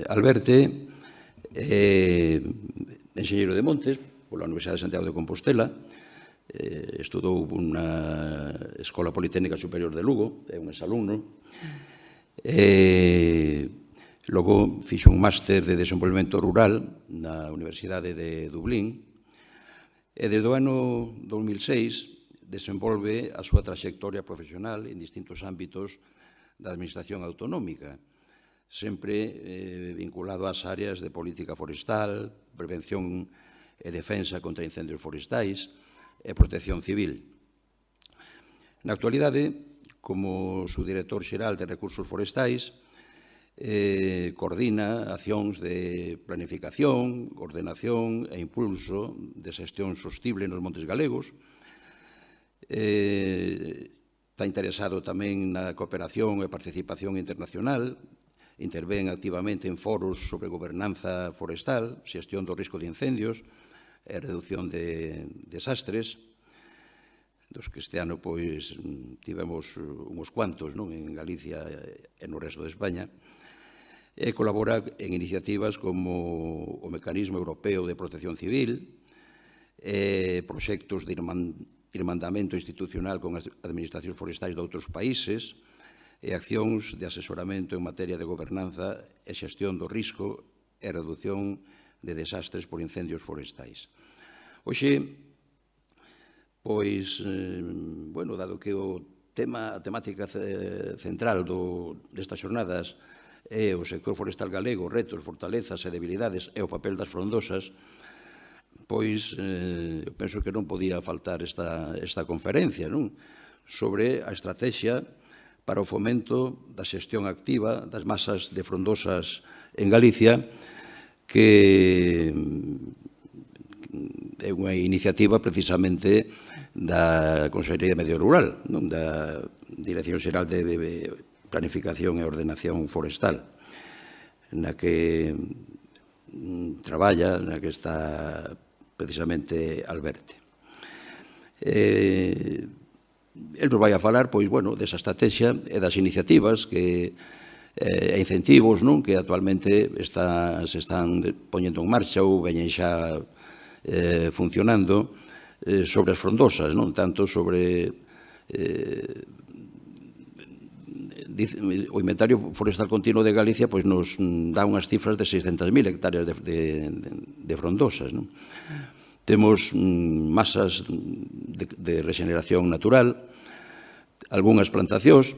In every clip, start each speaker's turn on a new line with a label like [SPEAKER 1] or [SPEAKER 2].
[SPEAKER 1] Alberte é enxeñeiro de montes pola Universidade de Santiago de Compostela, estudou na Escola Politécnica Superior de Lugo, é un exalumno, logo fixo un máster de desenvolvemento rural na Universidade de Dublín e desde o ano 2006 desenvolve a súa traxectoria profesional en distintos ámbitos da administración autonómica, sempre vinculado ás áreas de política forestal, prevención e defensa contra incendios forestais e protección civil. Na actualidade, como subdirector xeral de Recursos Forestais, coordina accións de planificación, ordenación e impulso de xestión sostible nos montes galegos. Está interesado tamén na cooperación e participación internacional, intervén activamente en foros sobre gobernanza forestal, xestión do risco de incendios e reducción de desastres, dos que este ano tivemos uns cuantos en Galicia e no resto de España, e colabora en iniciativas como o Mecanismo Europeo de Protección Civil, proxectos de irmandamento institucional con as administracións forestais de outros países, e accións de asesoramento en materia de gobernanza e xestión do risco e reducción de desastres por incendios forestais. Hoxe, dado que a temática central destas xornadas é o sector forestal galego, retos, fortalezas e debilidades e o papel das frondosas, eu penso que non podía faltar esta conferencia sobre a estrategia para o fomento da xestión activa das masas de frondosas en Galicia, que é unha iniciativa precisamente da Consellería de Medio Rural, da Dirección Xeral de Planificación e Ordenación Forestal, na que traballa, na que está precisamente Alberte. El nos vai a falar, desa estrategia e das iniciativas e incentivos que actualmente se están poñendo en marcha ou veñen xa funcionando sobre as frondosas, tanto sobre o Inventario Forestal Continuo de Galicia nos dá unhas cifras de 600.000 hectáreas de frondosas. Temos masas de rexeneración natural, algunhas plantacións,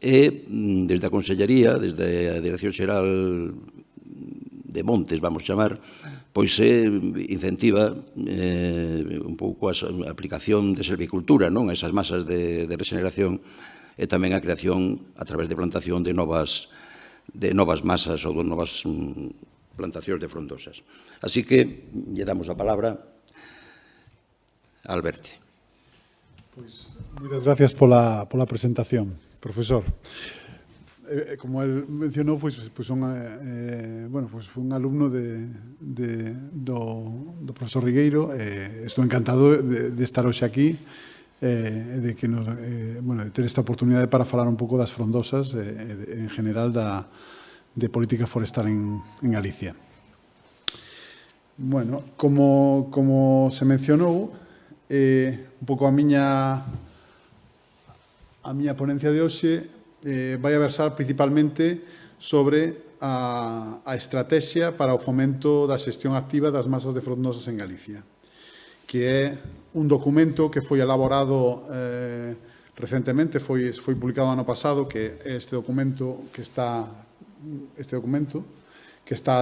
[SPEAKER 1] e desde a Consellería, desde a Dirección Xeral de Montes, vamos chamar, se incentiva un pouco a aplicación de silvicultura a esas masas de rexeneración e tamén a creación a través de plantación de novas masas ou de novas plantacións de frondosas. Así que lle damos a palabra a Alberte.
[SPEAKER 2] Moitas gracias pola presentación, profesor. Como el mencionou, son un alumno do profesor Rigueiro. Estou encantado de estar hoxe aquí, de ter esta oportunidade para falar un pouco das frondosas, en general de política forestal en Galicia. Como se mencionou, un pouco a miña ponencia de hoxe vai a versar principalmente sobre a estrategia para o fomento da xestión activa das masas de frondosas en Galicia, que é un documento que foi elaborado recentemente, foi publicado ano pasado, que é este documento que está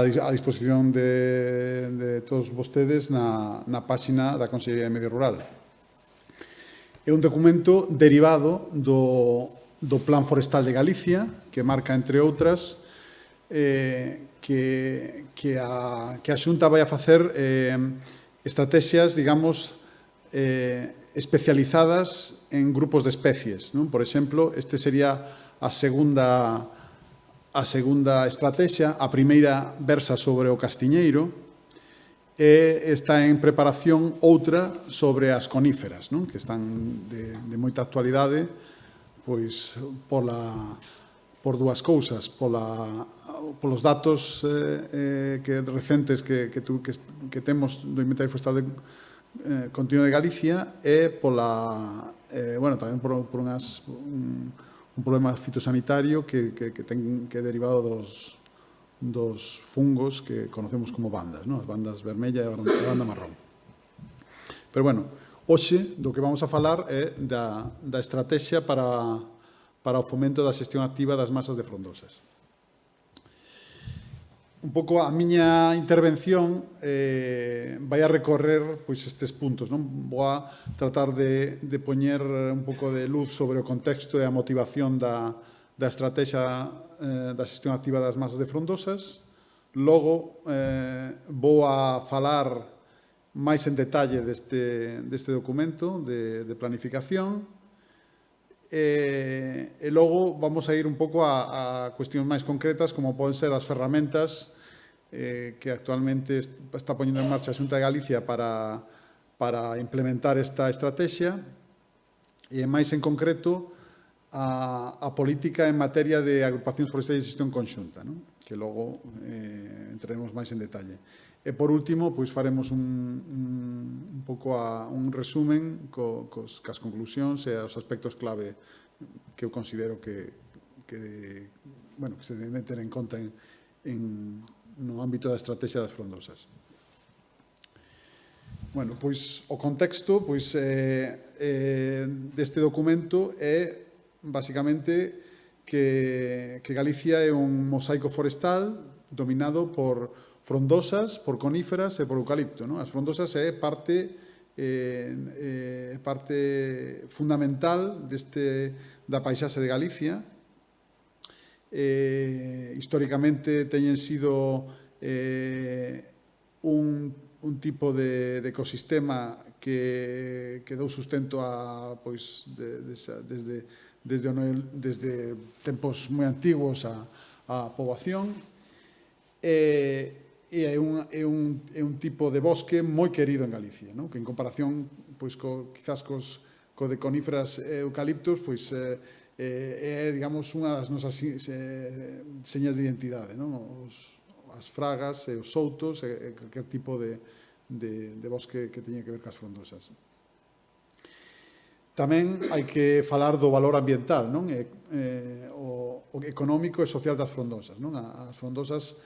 [SPEAKER 2] a disposición de todos vostedes na páxina da Consellería de Medio Rural. É un documento derivado do Plan Forestal de Galicia, que marca, entre outras, que a Xunta vai a facer estrategias, digamos, especializadas en grupos de especies. Por exemplo, este sería a segunda estrategia. A primeira versa sobre o castiñeiro, e está en preparación outra sobre as coníferas, que están de moita actualidade pola por dúas cousas, polos datos recentes que temos do Inventario Forestal Continuo de Galicia e tamén por un problema fitosanitario que é derivado dos fungos que conocemos como bandas, as bandas vermella e a banda marrón. Pero, hoxe do que vamos a falar é da estrategia para o fomento da xestión activa das masas de frondosas. Un pouco a miña intervención vai a recorrer estes puntos. Vou a tratar de poñer un pouco de luz sobre o contexto e a motivación da estrategia da xestión activa das masas de frondosas. Logo, vou a falar máis en detalle deste documento de planificación. E logo vamos a ir un pouco a cuestións máis concretas, como poden ser as ferramentas que actualmente está poñendo en marcha a Xunta de Galicia para implementar esta estrategia, e máis en concreto a política en materia de agrupacións forestais de xestión conxunta, que logo entraremos máis en detalle. E, por último, faremos un pouco un resumen cas conclusións e os aspectos clave que eu considero que se deben ter en conta no ámbito da estrategia das frondosas. O contexto deste documento é, basicamente, que Galicia é un mosaico forestal dominado por frondosas, por coníferas e por eucalipto. As frondosas é parte fundamental da paisaxe de Galicia. Históricamente teñen sido un tipo de ecosistema que dou sustento desde tempos moi antigos a poboación. E é un tipo de bosque moi querido en Galicia, que en comparación quizás co de coníferas e eucaliptos é, digamos, unha das nosas señas de identidade, as fragas e os soutos e calquer tipo de bosque que teña que ver cas frondosas. Tamén hai que falar do valor ambiental, o económico e social das frondosas. As frondosas,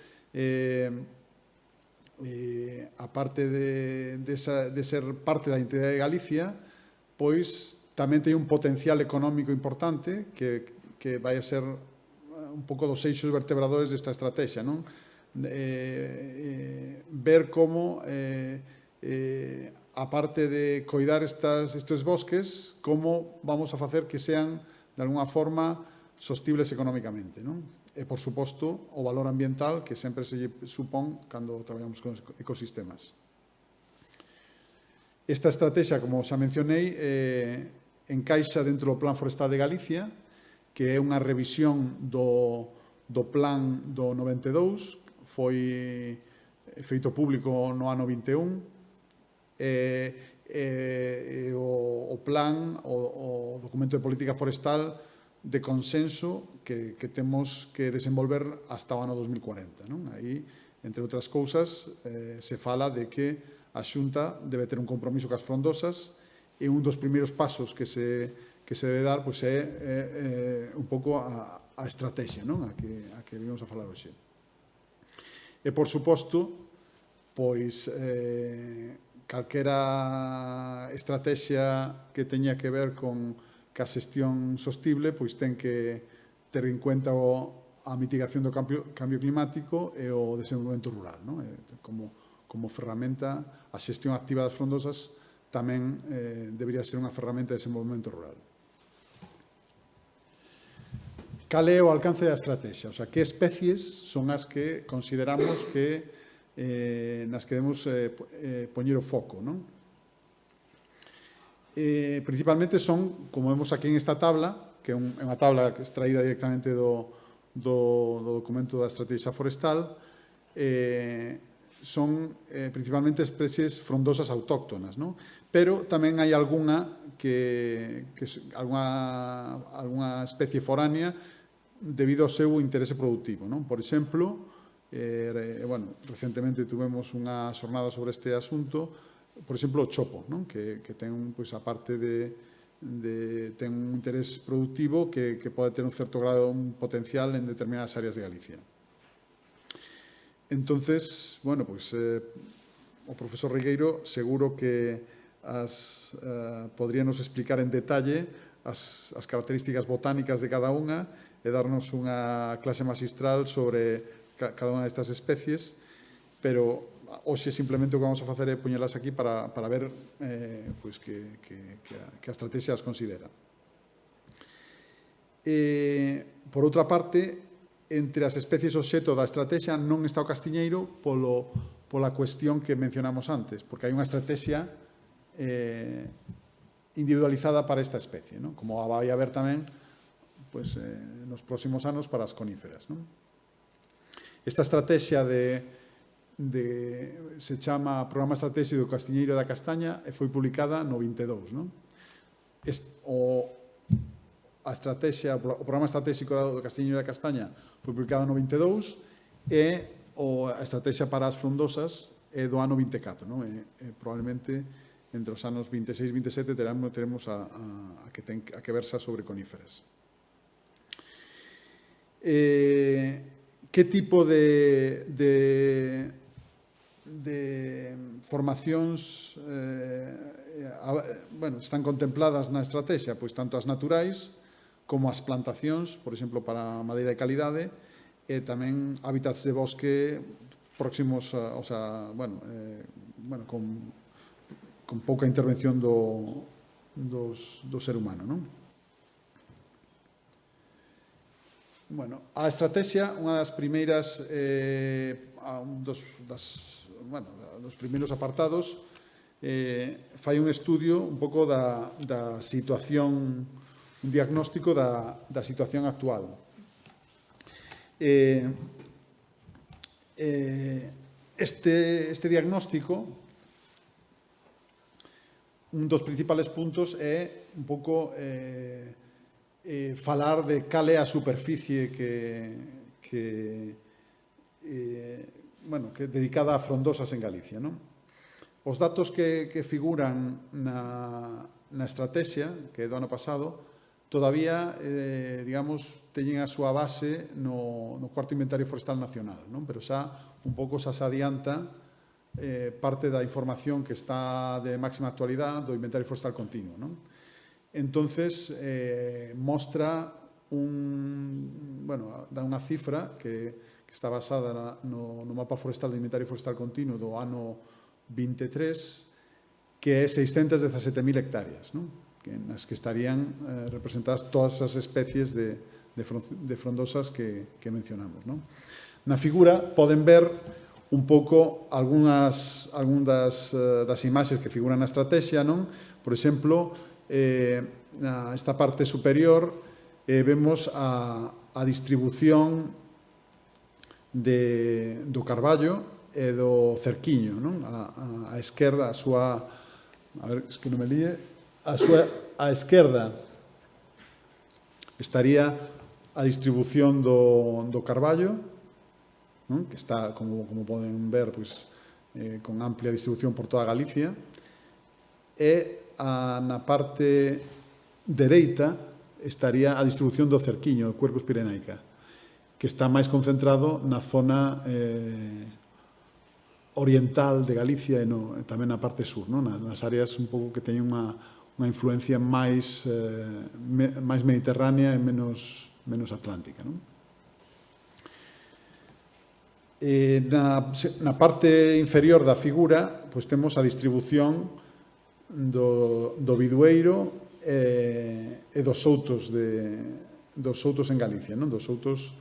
[SPEAKER 2] aparte de ser parte da identidade de Galicia, tamén ten un potencial económico importante que vai a ser un pouco dos eixos vertebradores desta estrategia. Ver como, aparte de coidar estes bosques, como vamos a facer que sean, de alguna forma, sostibles económicamente. E, por suposto, o valor ambiental que sempre se supón cando traballamos con ecosistemas. Esta estrategia, como xa mencionei, encaixa dentro do Plan Forestal de Galicia, que é unha revisión do plan do 92, foi feito público no ano 21, o plan, o documento de política forestal de consenso que temos que desenvolver hasta o ano 2040. Aí, entre outras cousas, se fala de que a Xunta debe ter un compromiso cas frondosas e un dos primeiros pasos que se debe dar é un pouco a estrategia a que vimos a falar hoxe. E, por suposto, calquera estrategia que teña que ver con a xestión sostible ten que ter en cuenta a mitigación do cambio climático e o desenvolvemento rural. Como ferramenta, a xestión activa das frondosas tamén debería ser unha ferramenta de desenvolvemento rural. Cal é o alcance da estrategia? Que especies son as que consideramos que nas que debemos poñer o foco? Principalmente son, como vemos aquí en esta tabla, que é unha tabla extraída directamente do documento da estrategia forestal, son principalmente especies frondosas autóctonas, pero tamén hai algunha especie foránea debido ao seu interese productivo, non? Por exemplo, recentemente tuvemos unha xornada sobre este asunto, por exemplo, o chopo, non? Que ten, pois, a parte ten un interés productivo que pode ter un certo grado, un potencial en determinadas áreas de Galicia. Entonces, bueno, pois, o profesor Regueiro seguro que podríanos explicar en detalle as características botánicas de cada unha e darnos unha clase magistral sobre cada unha destas especies, pero hoxe simplemente o que vamos a facer é poñelas aquí para ver pois que a estrategia as considera. Por outra parte, entre as especies obxecto da estrategia non está o castiñeiro pola cuestión que mencionamos antes, porque hai unha estrategia individualizada para esta especie, non? Como vai haber tamén pois, nos próximos anos para as coníferas, non? Esta estrategia se chama Programa Estratégico do Castiñeiro e da Castaña e foi publicada no 22, non? O Programa Estratégico do Castiñeiro e da Castaña foi publicado no 22 e a Estrategia para as Frondosas é do ano 24, non? Probablemente entre os anos 26 e 27 teremos a que versa sobre coníferas. Que tipo de formacións están contempladas na estrategia? Pois tanto as naturais como as plantacións, por exemplo, para madeira de calidade, e tamén hábitats de bosque próximos, con pouca intervención do ser humano, non? Bueno, a estrategia, unha das primeiras, dos primeiros apartados, fai un estudio un pouco da situación, un diagnóstico da situación actual. Este diagnóstico, un dos principales puntos é un pouco falar de cal é a superficie que dedicada a frondosas en Galicia, non? Os datos que figuran na estrategia, que é do ano pasado, todavía, teñen a súa base no cuarto Inventario Forestal Nacional, non? Pero xa un pouco xa se adianta parte da información que está de máxima actualidade do Inventario Forestal Continuo, non? Entonces, mostra dá unha cifra que está basada no mapa forestal do Inventario Forestal Continuo do ano 23, que é 617.000 hectáreas, non? Nas que estarían representadas todas as especies de frondosas que mencionamos, non? Na figura poden ver un pouco algunhas das imaxes que figuran na estrategia, non? Por exemplo, nesta parte superior vemos a distribución do carballo e do cerquiño, non? A esquerda, a súa... A ver, es que non me líe. A esquerda estaría a distribución do carballo, non? Que está, como poden ver, pois, con amplia distribución por toda Galicia, e na parte dereita estaría a distribución do cerquiño, do Quercus pyrenaica, que está máis concentrado na zona oriental de Galicia e tamén na parte sur, non? Nas áreas un pouco que teñen unha influencia máis mediterránea e menos atlántica, non? Na parte inferior da figura, pois temos a distribución do bidueiro e dos soutos en Galicia, non? Dos soutos,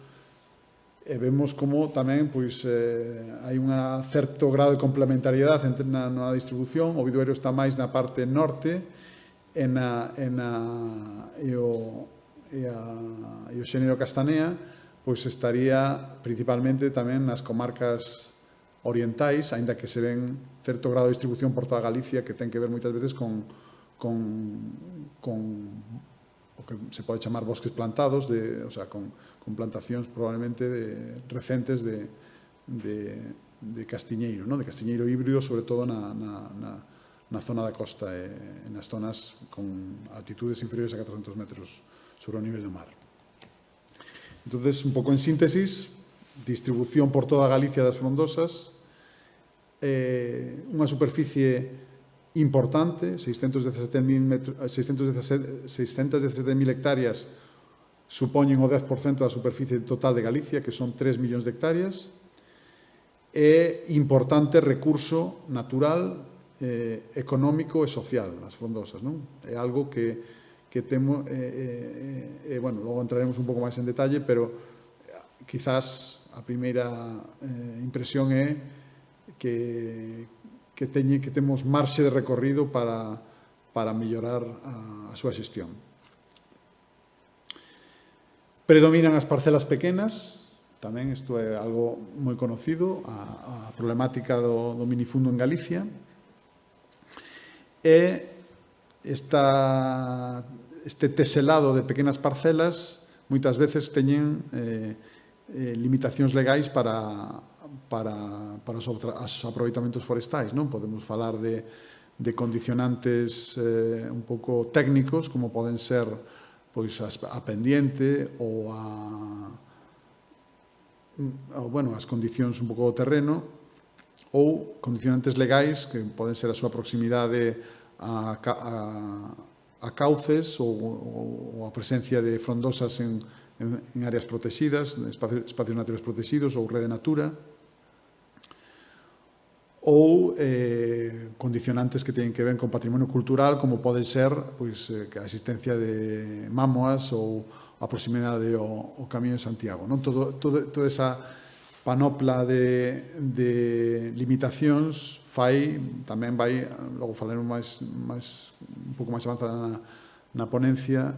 [SPEAKER 2] e vemos como tamén pois hai un certo grado de complementariedade entre na distribución. O bidueiro está máis na parte norte e o xénero castanea pois estaría principalmente tamén nas comarcas orientais, aínda que se ven certo grado de distribución por toda Galicia que ten que ver moitas veces con o que se pode chamar bosques plantados, con con plantacións probablemente recentes de castiñeiro, non? De castiñeiro híbrido, sobre todo na zona da costa e nas zonas con altitudes inferiores a 400 metros sobre o nivel do mar. Entonces, un pouco en síntesis, distribución por toda Galicia das frondosas, unha superficie importante, 617.000 hectáreas supoñen o 10% da superficie total de Galicia, que son 3 millóns de hectáreas, e importante recurso natural, económico e social, as frondosas, non? É algo que temos, bueno, logo entraremos un pouco máis en detalle, pero quizás a primeira impresión é que temos marxe de recorrido para mellorar a súa xestión. Predominan as parcelas pequenas, tamén isto é algo moi conocido, a problemática do minifundo en Galicia, e este teselado de pequenas parcelas moitas veces teñen limitacións legais para os aproveitamentos forestais, non? Podemos falar de condicionantes un pouco técnicos, como poden ser pois a pendiente ou as condicións un pouco do terreno, ou condicionantes legais que poden ser a súa proximidade a cauces ou a presencia de frondosas en áreas protegidas, espacios naturales protegidos ou rede natura, ou condicionantes que teñen que ver con patrimonio cultural, como pode ser pois, a existencia de mámoas ou a proximidade ao Camiño de Santiago. Non? Toda esa panopla de limitacións tamén vai, logo falaremos un pouco máis avanzada na ponencia,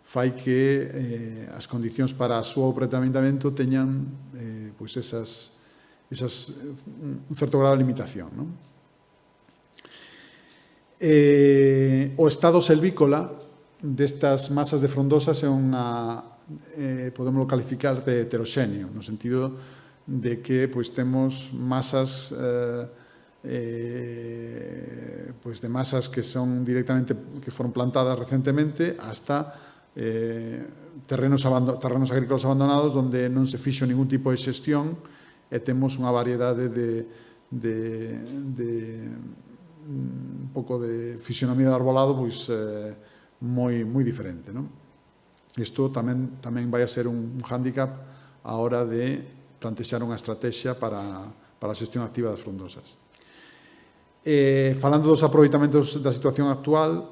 [SPEAKER 2] fai que as condicións para o seu aproveitamento teñan pois un certo grado de limitación. Non? O estado selvícola destas masas de frondosas é podemos calificar de heteroxéneo, no sentido de que pois, temos masas de masas que son directamente que foron plantadas recentemente hasta terrenos agrícolas abandonados onde non se fixo ningún tipo de xestión e temos unha variedade un pouco de fisionomía de arbolado pois moi diferente, non? Isto tamén vai a ser un hándicap á hora de plantexar unha estrategia para a xestión activa das frondosas. Falando dos aproveitamentos da situación actual,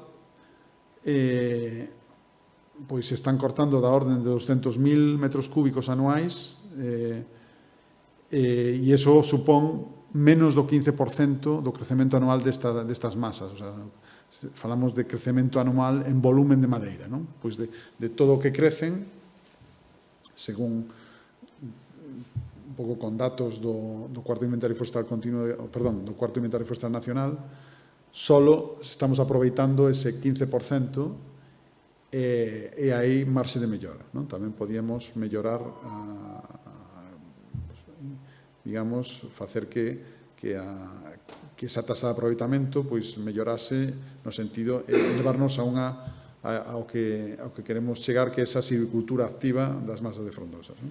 [SPEAKER 2] pois se están cortando da orden de 200.000 metros cúbicos anuais, e iso supón menos do 15% do crecemento anual destas masas. O sea, falamos de crecemento anual en volumen de madeira, non? Pois de todo o que crecen, según un pouco con datos do cuarto inventario forestal continuo, do cuarto inventario forestal nacional, solo estamos aproveitando ese 15% e hai marxe de mellora, non? Tamén podíamos mellorar digamos, facer que esa tasa de aproveitamento pois mellorase no sentido de levarnos ao que queremos chegar, que é esa silvicultura activa das masas de frondosas. Non?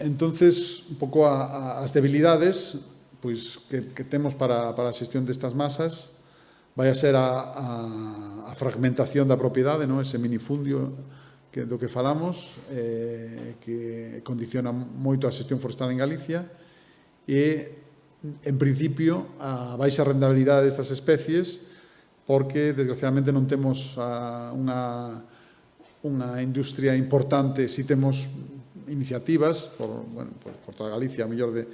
[SPEAKER 2] Entonces, un pouco as debilidades pois, que temos para a xestión destas masas vai a ser a fragmentación da propiedade, non? Ese minifundio do que falamos, que condiciona moito a xestión forestal en Galicia e, en principio, a baixa rentabilidade destas especies porque, desgraciadamente, non temos unha industria importante, si temos iniciativas por toda Galicia, a mellor de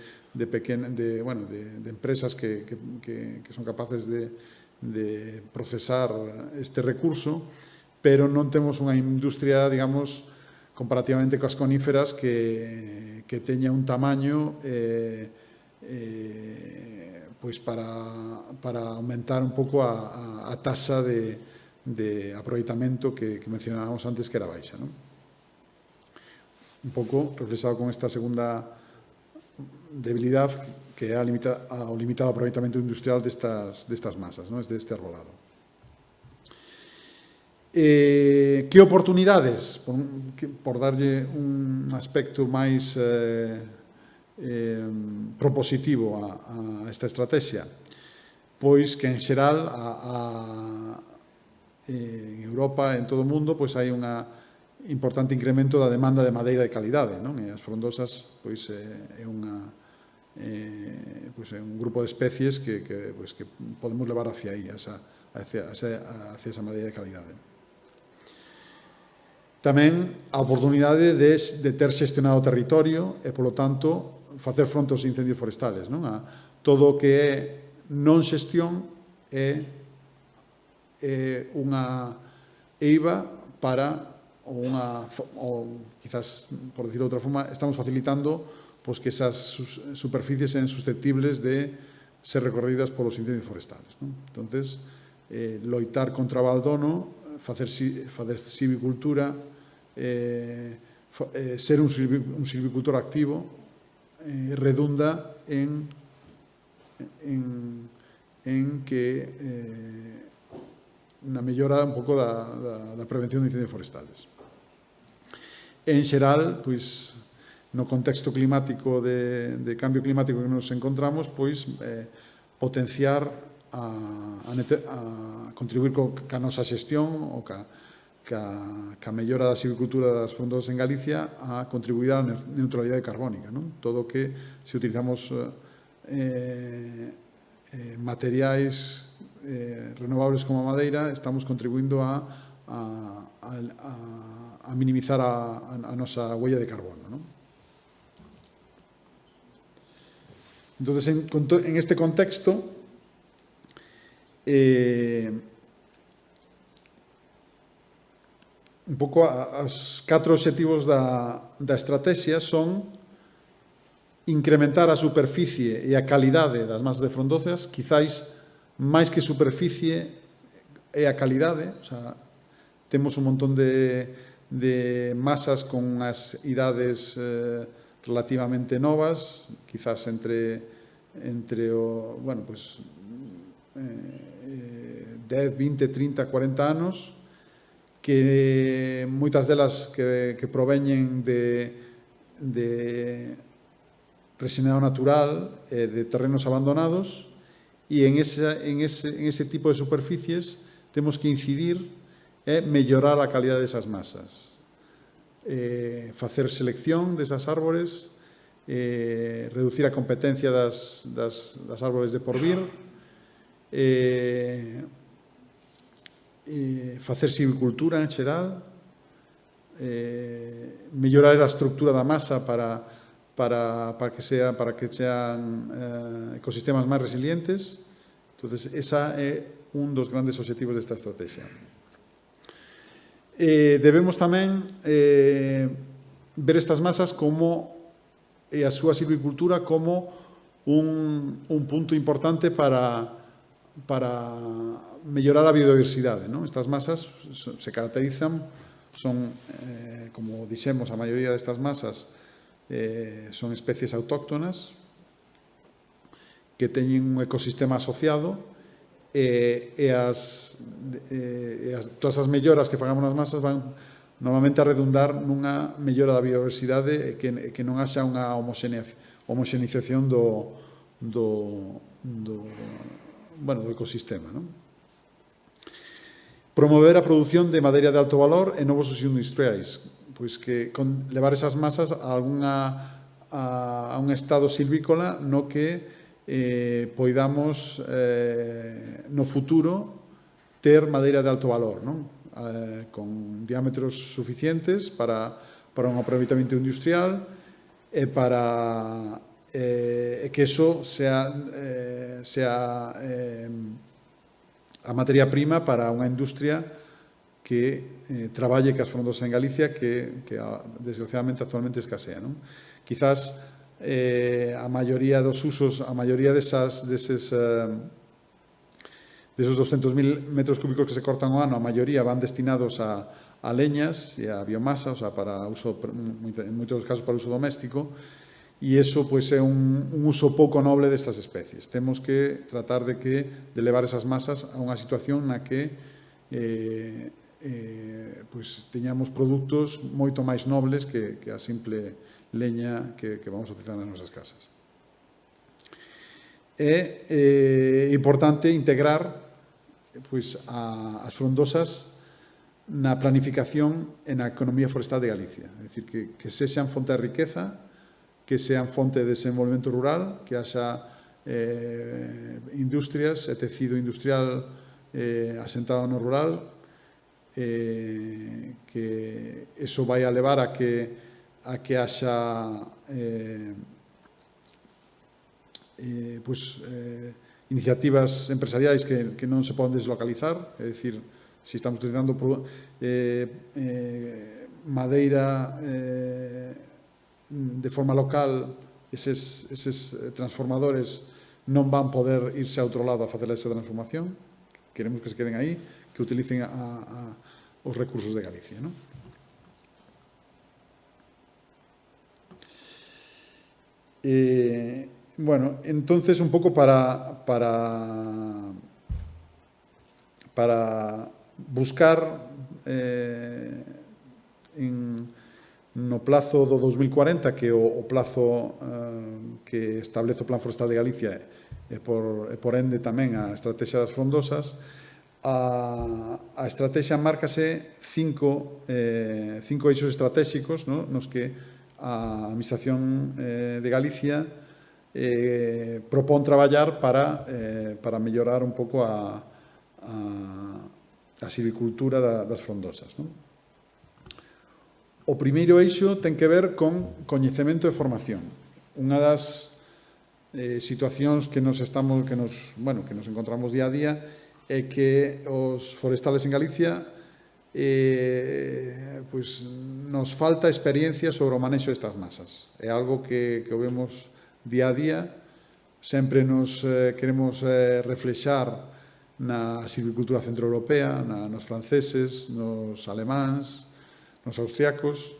[SPEAKER 2] empresas que son capaces de procesar este recurso, pero non temos unha industria, digamos, comparativamente coas coníferas que teña un tamaño pois para aumentar un pouco a tasa de de aproveitamento que mencionábamos antes, que era baixa, non? Un pouco reflexado con esta segunda debilidade, que é o limitado aproveitamento industrial destas masas, non? Deste arbolado. Que oportunidades, por darlle un aspecto máis propositivo a esta estrategia? Pois que, en xeral, en Europa, en todo o mundo, pois hai unha importante incremento da demanda de madeira de calidade, non? E as frondosas, pois, é un grupo de especies que podemos levar hacia aí, hacia esa madeira de calidade. Tamén a oportunidade de ter xestionado o territorio e, polo tanto, facer fronte aos incendios forestales, non? Todo o que é non xestión é unha eiva para quizás, por decirlo de outra forma, estamos facilitando pois que esas superficies sean susceptibles de ser recorridas polos incendios forestales, non? Entonces, loitar contra o abandono, facer silvicultura, ser un silvicultor activo, redunda en que na mellora un pouco da prevención de incendios forestales. En xeral, pois, no contexto climático de cambio climático que nos encontramos, pois, potenciar a contribuir ca nosa xestión ou ca mellora da silvicultura das frondosas en Galicia a contribuir á neutralidade carbónica, non? Todo o que, se utilizamos materiais renovables como a madeira, estamos contribuindo a minimizar a nosa huella de carbono, non? Entonces, en este contexto, un pouco os 4 obxectivos da estrategia son incrementar a superficie e a calidade das masas de frondosas, quizáis máis que superficie é a calidade, o sea, temos un montón de masas con as idades relativamente novas, quizás entre 10, 20, 30, 40 anos, que moitas delas que proveñen de resinado natural, de terrenos abandonados, e en ese tipo de superficies temos que incidir e mellorar a calidade desas masas. Facer selección desas árbores, reducir a competencia das árbores de porvir, facer silvicultura en xeral, mellorar a estructura da masa para que sean ecosistemas máis resilientes. Entonces, esa é un dos grandes obxectivos desta estrategia. Debemos tamén ver estas masas e a súa silvicultura como un punto importante para mellorar a biodiversidade, non? Estas masas se caracterizan, como dixemos, a maioría destas masas son especies autóctonas que teñen un ecosistema asociado e todas as melloras que fagamos nas masas van normalmente a redundar nunha mellora da biodiversidade e que non haxa unha homoxenización do ecosistema, non? Promover a produción de madeira de alto valor e novos usos industriais, pois que levar esas masas a un estado silvícola no que poidamos no futuro ter madeira de alto valor, non? Con diámetros suficientes para un aproveitamento industrial e para que eso sea a materia prima para unha industria que traballe cas frondosas en Galicia que desgraciadamente actualmente escasea, non? Quizás a maioría dos usos, a maioría Desos 200.000 metros cúbicos que se cortan ao ano, a maioría van destinados a leñas e a biomasa, o sea, para uso, en moitos casos para uso doméstico, e iso pois, é un uso pouco noble destas especies. Temos que tratar de levar esas masas a unha situación na que pois, teñamos produtos moito máis nobles que a simple leña que vamos a utilizar nas nosas casas. É importante integrar pois, as frondosas na planificación e na economía forestal de Galicia. É dicir, que sexan fonte de riqueza, que sean fonte de desenvolvemento rural, que haxa industrias e tecido industrial asentado no rural, que eso vai a levar a que haxa iniciativas empresariais que non se poden deslocalizar, é dicir, se estamos utilizando madeira de forma local, eses transformadores non van poder irse a outro lado a facer esa transformación. Queremos que se queden aí, que utilicen os recursos de Galicia, non? Bueno, entonces un pouco para buscar no plazo do 2040, que é o plazo que establece o Plan Forestal de Galicia e por ende tamén a estrategia das frondosas, a estrategia márcase cinco eixos estratégicos, ¿no?, nos que a Administración de Galicia propón traballar para mellorar un pouco a silvicultura das frondosas, ¿no? O primeiro eixo ten que ver con coñecemento e formación. Unha das situacións que nos encontramos día a día é que os forestales en Galicia pois nos falta experiencia sobre o manexo destas masas. É algo que o vemos día a día. Sempre nos queremos reflexar na silvicultura centroeuropea, nos franceses, nos alemáns, nos austriacos,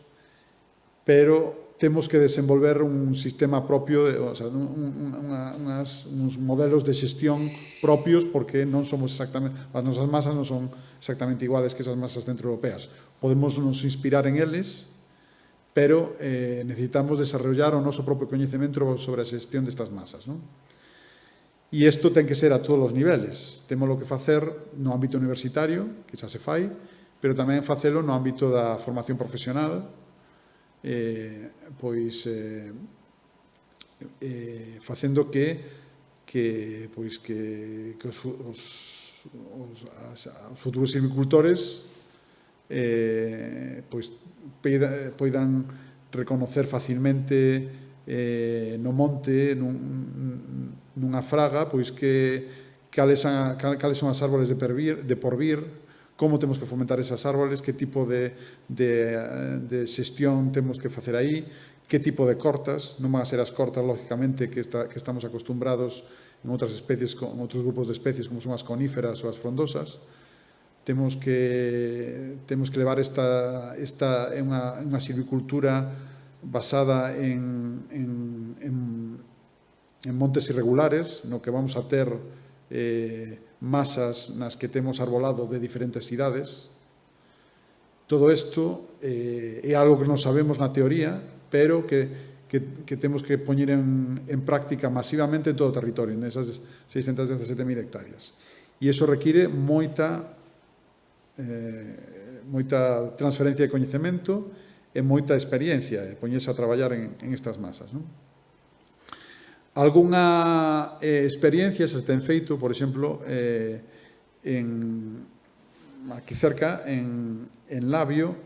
[SPEAKER 2] pero temos que desenvolver un sistema propio, o sea, uns modelos de xestión propios, porque non somos exactamente, as nosas masas non son exactamente iguales que esas masas centroeuropeas. Podemos nos inspirar en eles, pero necesitamos desarrollar o noso propio coñecemento sobre a xestión destas masas, non? E isto ten que ser a todos os niveles. Temos que facer no ámbito universitario, que xa se fai, pero tamén facelo no ámbito da formación profesional, facendo que os futuros silvicultores poidan reconocer facilmente no monte, nunha fraga, cales son as árboles de porvir, como temos que fomentar esas árboles, que tipo de xestión temos que facer aí, que tipo de cortas, non van a ser as cortas, lógicamente, que estamos acostumbrados en outras especies, en outros grupos de especies, como son as coníferas ou as frondosas. Temos que levar esta unha silvicultura basada en montes irregulares, no que vamos a ter masas nas que temos arbolado de diferentes idades. Todo isto é algo que non sabemos na teoría, pero que temos que poñer en práctica masivamente en todo o territorio, nesas 617.000 hectáreas. E iso require moita transferencia de coñecemento e moita experiencia, poñerse a traballar en estas masas, non? Algunha experiencia se ten feito, por exemplo, aquí cerca, en Labio,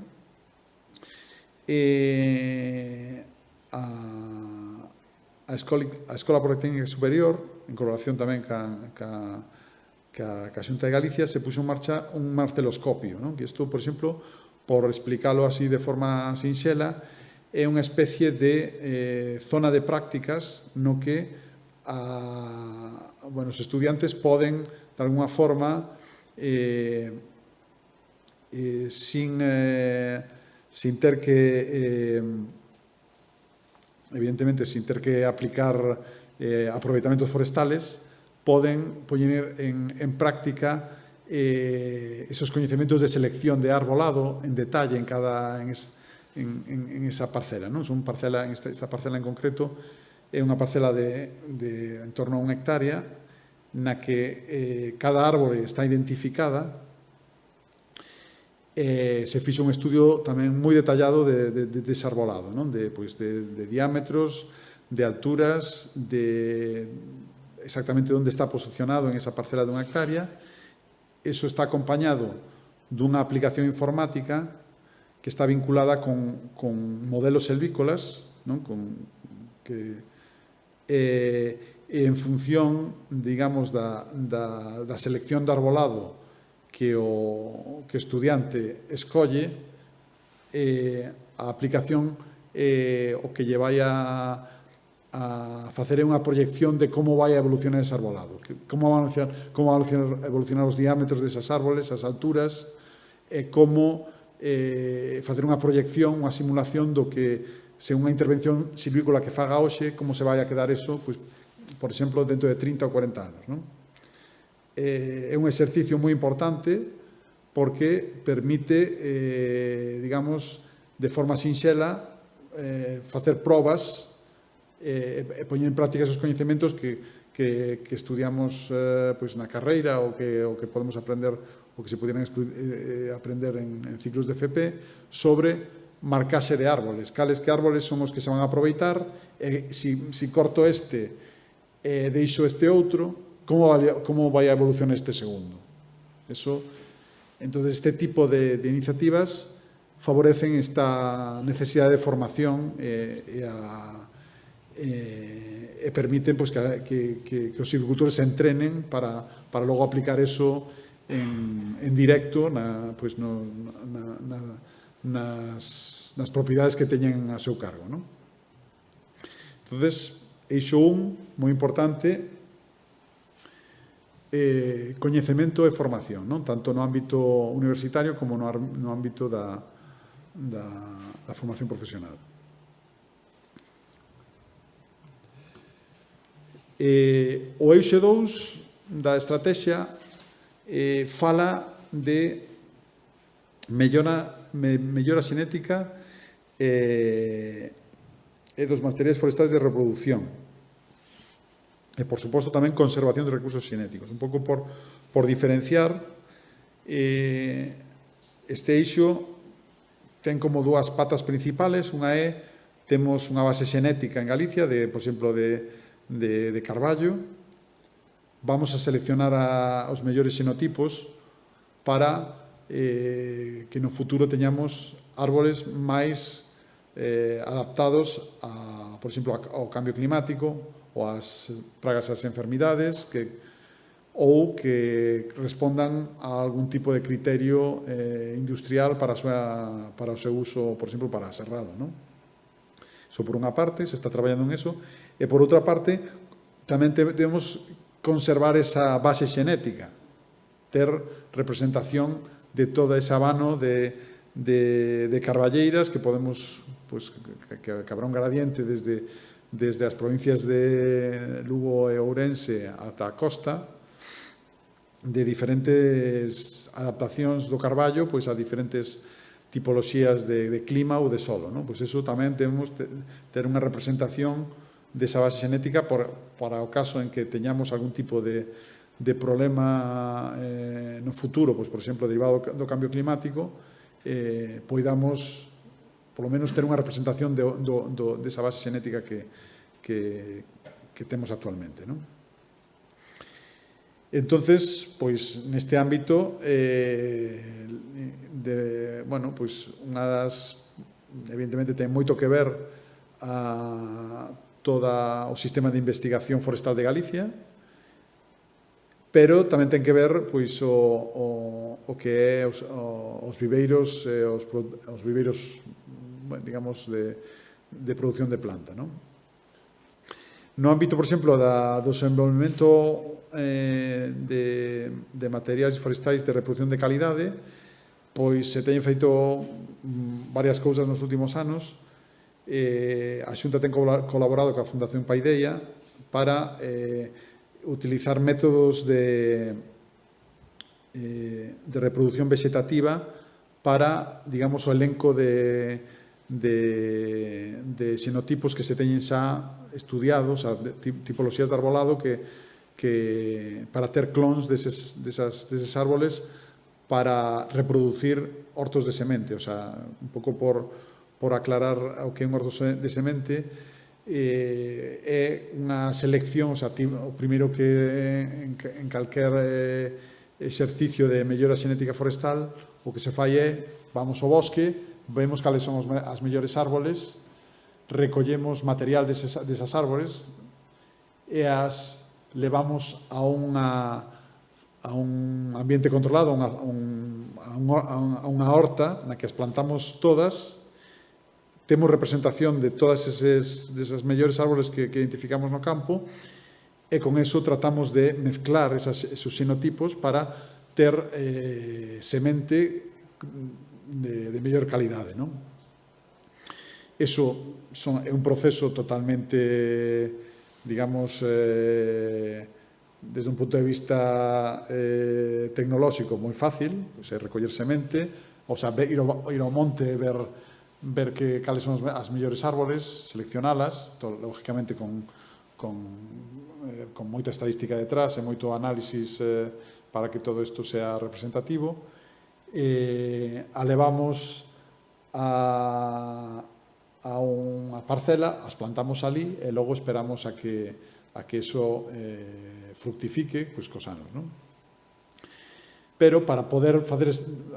[SPEAKER 2] a Escola Politécnica Superior, en colaboración tamén ca Xunta de Galicia, se puxo en marcha un marteloscopio, non? Que isto, por exemplo, por explicalo así de forma sinxela, é unha especie de zona de prácticas no que os estudiantes poden de alguna forma, sin ter que, evidentemente, sin ter que aplicar aproveitamentos forestales, poden poñer en práctica esos coñecementos de selección de arbolado en detalle en esa parcela, non? Esta parcela en concreto é unha parcela de en torno a 1 hectárea na que cada árbore está identificada. Se fixo un estudio tamén moi detallado de desarbolado, non? De diámetros, de alturas, de exactamente onde está posicionado en esa parcela de 1 hectárea. Eso está acompañado dunha aplicación informática que está vinculada con modelos selvícolas, non? En función, digamos, da selección de arbolado que o estudiante escolle, a aplicación o que lle vai a facer unha proyección de como vai a evolucionar ese arbolado, como van a evolucionar os diámetros desas árboles, as alturas, como facer unha proyección, unha simulación do que, se unha intervención silvícola que faga hoxe, como se vai a quedar eso, pois, por exemplo, dentro de 30 ou 40 anos, non? É un exercicio moi importante porque permite, digamos, de forma sinxela, facer probas e poñer en práctica esos coñecementos que estudiamos na carreira ou que podemos aprender ou que se pudieran aprender en ciclos de FP sobre marcaxe de árboles, cales que árboles son os que se van a aproveitar, si corto este e deixo este outro, como vai a evolucionar este segundo. Entonces, este tipo de iniciativas favorecen esta necesidade de formación e permiten que os silvicultores se entrenen para logo aplicar eso en directo nas propiedades que teñen a seu cargo. Entonces, eixo 1, moi importante, coñecemento e formación, tanto no ámbito universitario como no ámbito da formación profesional. O eixo 2 da estrategia fala de mellora xenética e dos materiais forestais de reproducción. E, por suposto, tamén conservación de recursos xenéticos. Un pouco por diferenciar, este eixo ten como dúas patas principales. Unha temos unha base xenética en Galicia, por exemplo, de carballo. Vamos a seleccionar os mellores xenotipos para que no futuro teñamos árboles máis adaptados, por exemplo, ao cambio climático ou ás pragas e ás enfermidades, ou que respondan a algún tipo de criterio industrial para o seu uso, por exemplo, para serrado. Iso por unha parte, se está traballando en eso, e por outra parte, tamén debemos conservar esa base xenética, ter representación de todo ese abano de carballeiras que podemos, que habrá un gradiente desde as provincias de Lugo e Ourense ata a costa, de diferentes adaptacións do carballo a diferentes tipoloxías de clima ou de solo. Eso tamén temos ter unha representación desa base xenética para o caso en que teñamos algún tipo de problema no futuro, por exemplo, derivado do cambio climático, poidamos polo menos ter unha representación desa base xenética que temos actualmente. Entonces, neste ámbito, evidentemente ten moito que ver todo o sistema de investigación forestal de Galicia, pero tamén ten que ver o que é os viveiros, digamos, de produción de planta. No ámbito, por exemplo, do desenvolvemento de materiais forestais de reproducción de calidade, pois se teñen feito varias cousas nos últimos anos. A Xunta ten colaborado coa Fundación Paideia para utilizar métodos de reproducción vegetativa para, digamos, o elenco de xenotipos que se teñen xa estudiados, tipoloxías de arbolado que para ter clons deses árboles para reproducir hortos de semente. O sea, un pouco por aclarar o que é un horto de semente, é unha selección, o sea, o primeiro que en calquer exercicio de mellora xenética forestal, o que se fai é, vamos ao bosque, vemos cales son as mellores árboles, recollemos material desas árboles e as levamos a un ambiente controlado, a unha horta na que as plantamos todas, temos representación de todas desas mellores árboles que identificamos no campo e con eso tratamos de mezclar esos xenotipos para ter semente de mellor calidade, non? Eso é un proceso totalmente, digamos, desde un punto de vista tecnolóxico moi fácil, pois é recoller semente, o sea, ir ao monte e ver cales son as mellores árboles, seleccionalas, lógicamente con moita estadística detrás e moito análisis para que todo isto sea representativo. A levamos a unha parcela, as plantamos ali e logo esperamos a que eso fructifique pois cos anos, non? Pero para poder facer,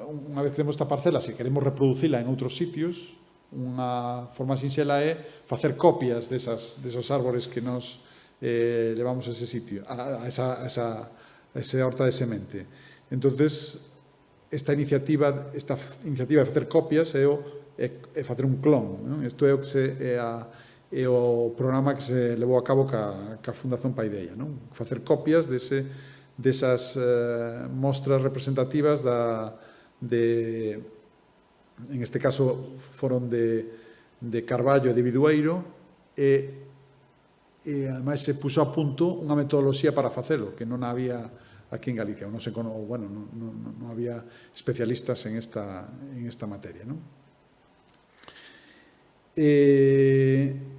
[SPEAKER 2] unha vez que temos esta parcela, se queremos reproducila en outros sitios, unha forma sinxela é facer copias desos árboles que nos levamos a ese sitio, a esa horta de semente. Entonces, esta iniciativa de facer copias é facer un clon, non? Isto é o programa que se levou a cabo ca Fundación Paideia, non? Facer copias desas mostras representativas en este caso foron de Carballo e de Bidueiro e ademais se puxo a punto unha metodoloxía para facelo que non había aquí en Galicia, non había especialistas en esta materia, non?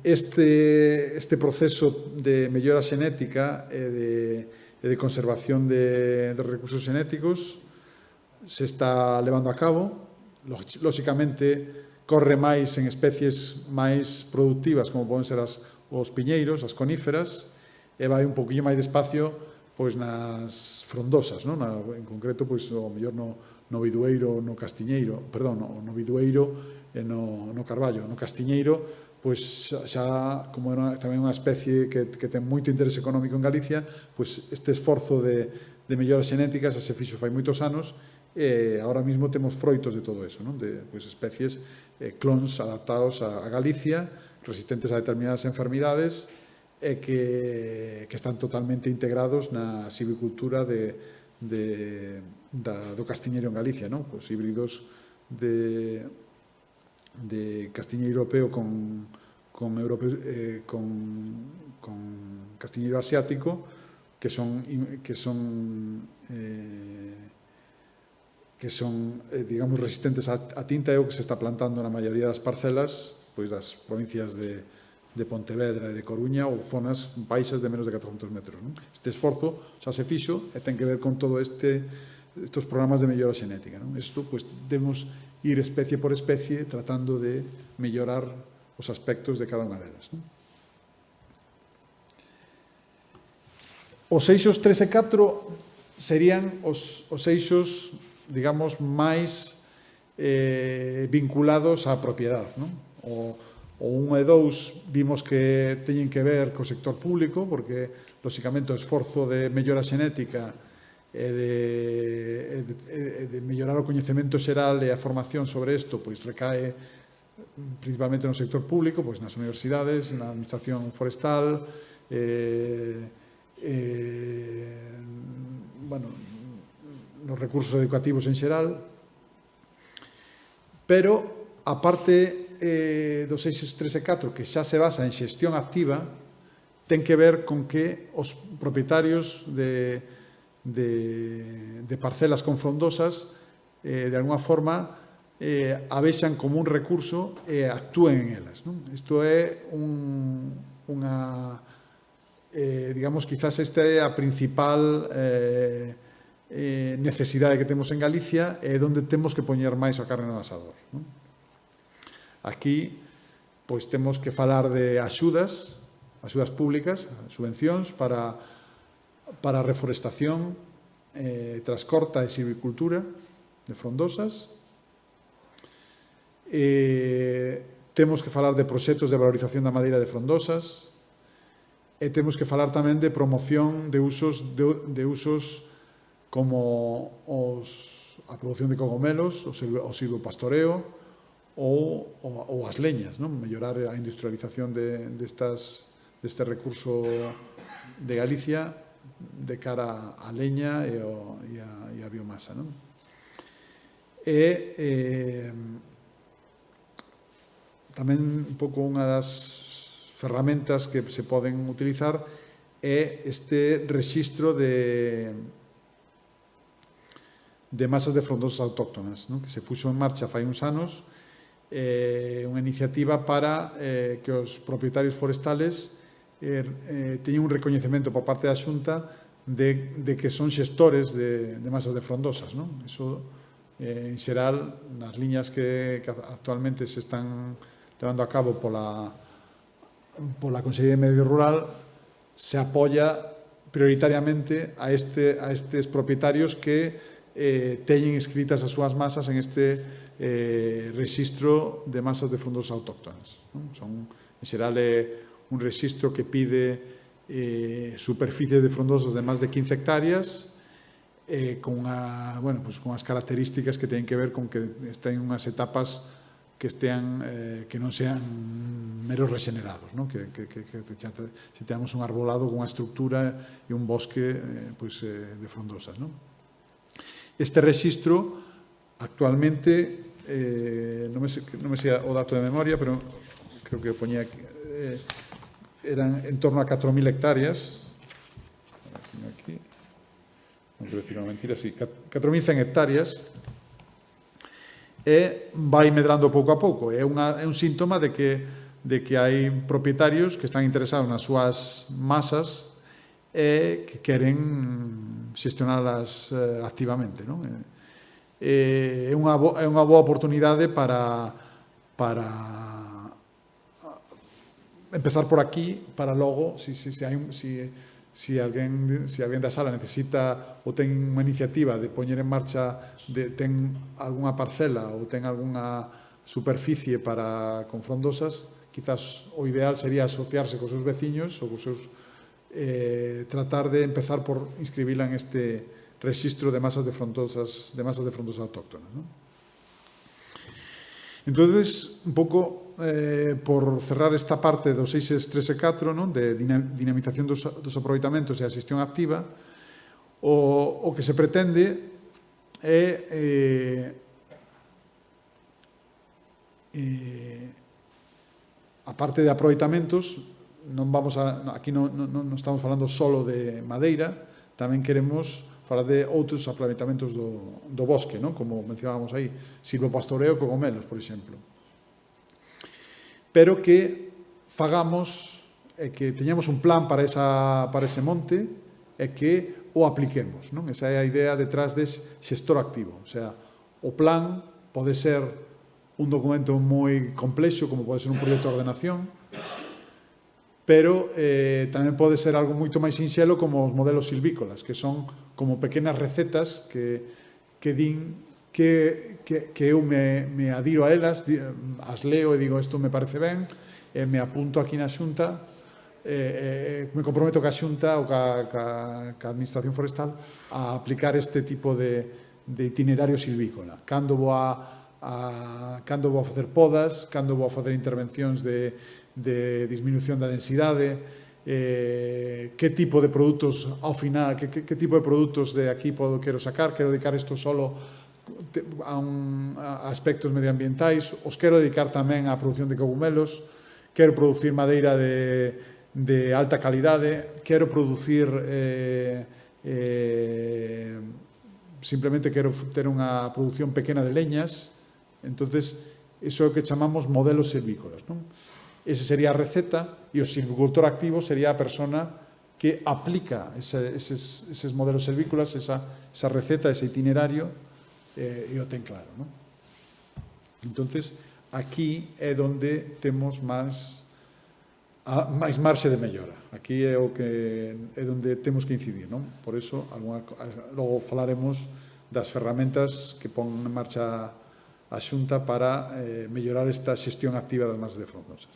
[SPEAKER 2] Este proceso de mellora xenética e de conservación de recursos xenéticos se está levando a cabo. Lóxicamente, corre máis en especies máis productivas, como poden ser os piñeiros, as coníferas, e vai un poquinho máis despacio pois nas frondosas, non? En concreto, pois, o mellor no bidueiro, no castiñeiro, perdón, no bidueiro e no carballo. No castiñeiro, pois xa, como era tamén unha especie que ten moito interese económico en Galicia, pois este esforzo de melloras xenéticas se fixo fai moitos anos e agora mesmo temos froitos de todo eso, non? De especies, clons adaptados a Galicia, resistentes a determinadas enfermidades e que están totalmente integrados na silvicultura do castiñeiro en Galicia, non? Os híbridos de castiñeiro europeo con castiñeiro asiático que son digamos, resistentes a tinta, é o que se está plantando na maioría das parcelas pois das provincias de Pontevedra e de Coruña ou zonas baixas de menos de 400 metros, non? Este esforzo xa se fixo e ten que ver con todo estes programas de mellora xenética, non? Isto, pois, debemos ir especie por especie tratando de mellorar os aspectos de cada unha delas, non? Os eixos 3 e 4 serían os eixos, digamos, máis vinculados á propiedade, non? O 1 e 2 vimos que teñen que ver co sector público, porque, lóxicamente, o esforzo de mellora xenética e de mellorar o coñecemento xeral e a formación sobre isto, pois recae principalmente no sector público, pois nas universidades, na administración forestal, nos recursos educativos en xeral, pero a parte dos eixos 3 e 4 que xa se basa en xestión activa, ten que ver con que os propietarios de parcelas con frondosas de alguna forma a vexan como un recurso e actúen en elas. Isto é digamos, quizás esta é a principal necesidade que temos en Galicia e onde temos que poñer máis a carne no asador. Aquí, pois, temos que falar de axudas públicas, subvencións para a reforestación, trascorta e silvicultura de frondosas. Temos que falar de proxectos de valorización da madeira de frondosas e temos que falar tamén de promoción de usos como a produción de cogomelos, o silvopastoreo ou as leñas, mellorar a industrialización deste recurso de Galicia de cara á leña e a biomasa. Tamén un pouco unha das ferramentas que se poden utilizar é este rexistro de masas de frondosas autóctonas, que se puxo en marcha fai uns anos, unha iniciativa para que os propietarios forestales teñen un recoñecemento por parte da Xunta de que son xestores de masas de frondosas. Iso, en xeral, nas liñas que actualmente se están levando a cabo pola Consellería de Medio Rural, se apoia prioritariamente a estes propietarios que teñen inscritas as súas masas en este rexistro de masas de frondosas autóctonas. En xeral, é un rexistro que pide superficie de frondosas de máis de 15 hectáreas con as características que teñen que ver con que estén unhas etapas que non sean meros regenerados, que se teamos un arbolado con unha estructura e un bosque de frondosas. Este rexistro actualmente, non me sei o dato de memoria, pero creo que poñía eran en torno a 4.000 hectáreas, aquí, non quero dicir unha mentira, sí, 4.100 hectáreas, e vai medrando pouco a pouco. É un síntoma de que hai propietarios que están interesados nas súas masas e que queren xestionarlas activamente. É unha boa oportunidade para empezar por aquí, para logo, se alguén da sala necesita ou ten unha iniciativa de poñer en marcha, ten algunha parcela ou ten algunha superficie con frondosas, quizás o ideal sería asociarse cos seus veciños ou cos seus tratar de empezar por inscribila en este rexistro de masas de frondosas autóctonas. Entonces, un pouco por cerrar esta parte dos eixes 3 e 4, de dinamización dos aproveitamentos e a xestión activa, o que se pretende é a parte de aproveitamentos. Aquí non estamos falando solo de madeira, tamén queremos falar de outros aproveitamentos do bosque, como mencionábamos aí, silvopastoreo, cogomelos, por exemplo. Pero que fagamos, que teñamos un plan para ese monte e que o apliquemos. Esa é a idea detrás de xestor activo. O sea, o plan pode ser un documento moi complexo, como pode ser un proxecto de ordenación, pero tamén pode ser algo moito máis sinxelo como os modelos silvícolas, que son como pequenas recetas que din que eu me adiro a elas, as leo e digo isto me parece ben, me apunto aquí na Xunta, me comprometo ca Xunta ou ca Administración Forestal a aplicar este tipo de itinerario silvícola. Cando vou a facer podas, cando vou a facer intervencións de disminución da densidade, que tipo de produtos ao final, que tipo de produtos de aquí quero sacar, quero dedicar isto solo a aspectos medioambientais, os quero dedicar tamén á produción de cogumelos, quero producir madeira de alta calidade, quero producir simplemente quero ter unha produción pequena de leñas. Entonces, iso é o que chamamos modelos silvícolas, non? Ese sería a receta, e o silvicultor activo sería a persona que aplica eses modelos silvícolas, esa receta, ese itinerario, e o ten claro, non? Entonces, aquí é onde temos máis marxe de mellora. Aquí é onde temos que incidir, non? Por iso, logo falaremos das ferramentas que pon en marcha a Xunta para mellorar esta xestión activa das masas de frondosas.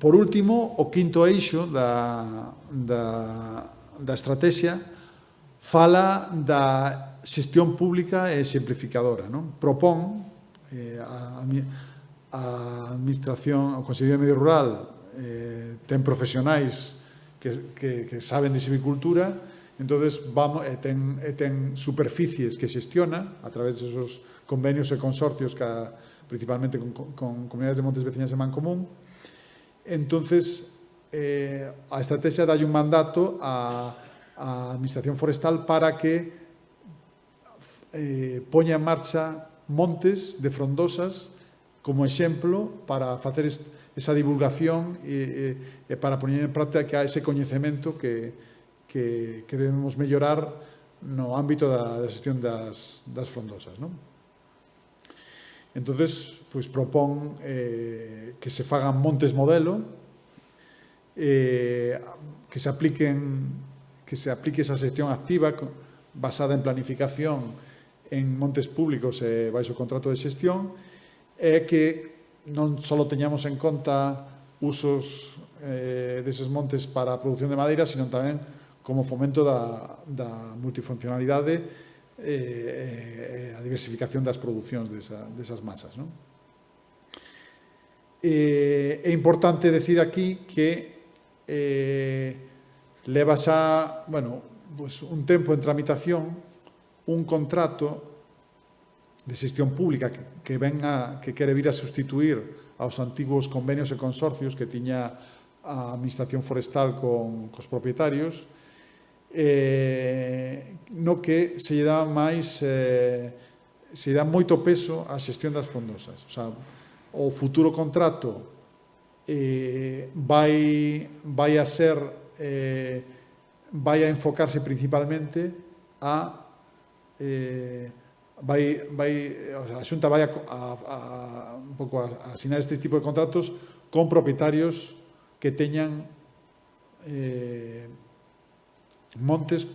[SPEAKER 2] Por último, o quinto eixo da estrategia fala da xestión pública e simplificadora, non? Propón a Administración, o Consello de Medio Rural ten profesionais que saben de silvicultura, entonces ten superficies que xestiona a través desos convenios e consorcios principalmente con comunidades de montes veciñas de Mancomún. Entonces, a estrategia dalle un mandato á Administración Forestal para que poña en marcha montes de frondosas como exemplo para facer esa divulgación e para poñer en práctica ese coñecemento que debemos mellorar no ámbito da xestión das frondosas, non? Entonces, pois propón que se fagan montes modelo, que se aplique esa xestión activa basada en planificación en montes públicos e baixo contrato de xestión, e que non só teñamos en conta usos deses montes para a produción de madeira, sino tamén como fomento da multifuncionalidade a diversificación das producións desas masas, non? É importante decir aquí que leva xa, un tempo en tramitación un contrato de xestión pública que quere vir a sustituir aos antigos convenios e consorcios que tiña a Administración Forestal cos propietarios, no que se lle dá moito peso á xestión das frondosas. O sea, o futuro contrato vai a enfocarse principalmente a Xunta vai un pouco a asinar este tipo de contratos con propietarios que teñan montes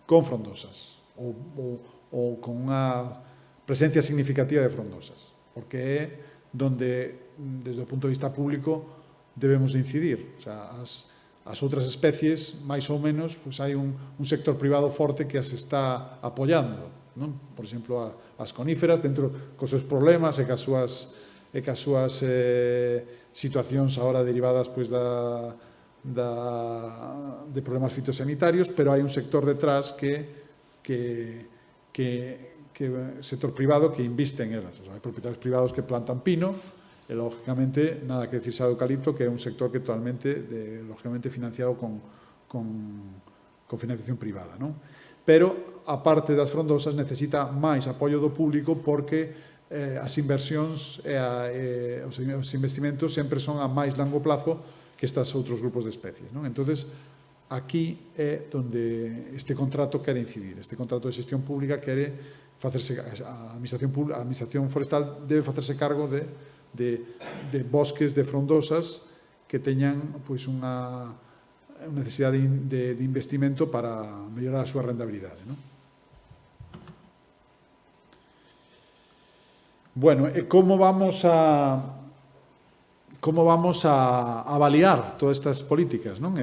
[SPEAKER 2] con frondosas ou con unha presencia significativa de frondosas, porque é donde, desde o punto de vista público, debemos incidir. O sea, as outras especies, máis ou menos, pues hai un sector privado forte que as está apoiando, non? Por exemplo, as coníferas, dentro cos seus problemas e cas súas situacións agora derivadas pois de problemas fitosanitarios, pero hai un sector detrás sector privado que inviste en elas. O sea, hai propietarios privados que plantan pino, e, lógicamente, nada que decirse do eucalipto, que é un sector que totalmente, lógicamente, financiado con financiación privada, non? Pero, a parte das frondosas, necesita máis apoio do público porque as inversións e os investimentos sempre son a máis longo plazo que estes outros grupos de especies, non? Entonces, aquí é onde este contrato quere incidir. Este contrato de xestión pública quere facerse, a Administración Forestal debe facerse cargo de bosques de frondosas que teñan pois unha necesidade de investimento para mellorar a súa rentabilidade, non? Bueno, e como vamos a avaliar todas estas políticas, non?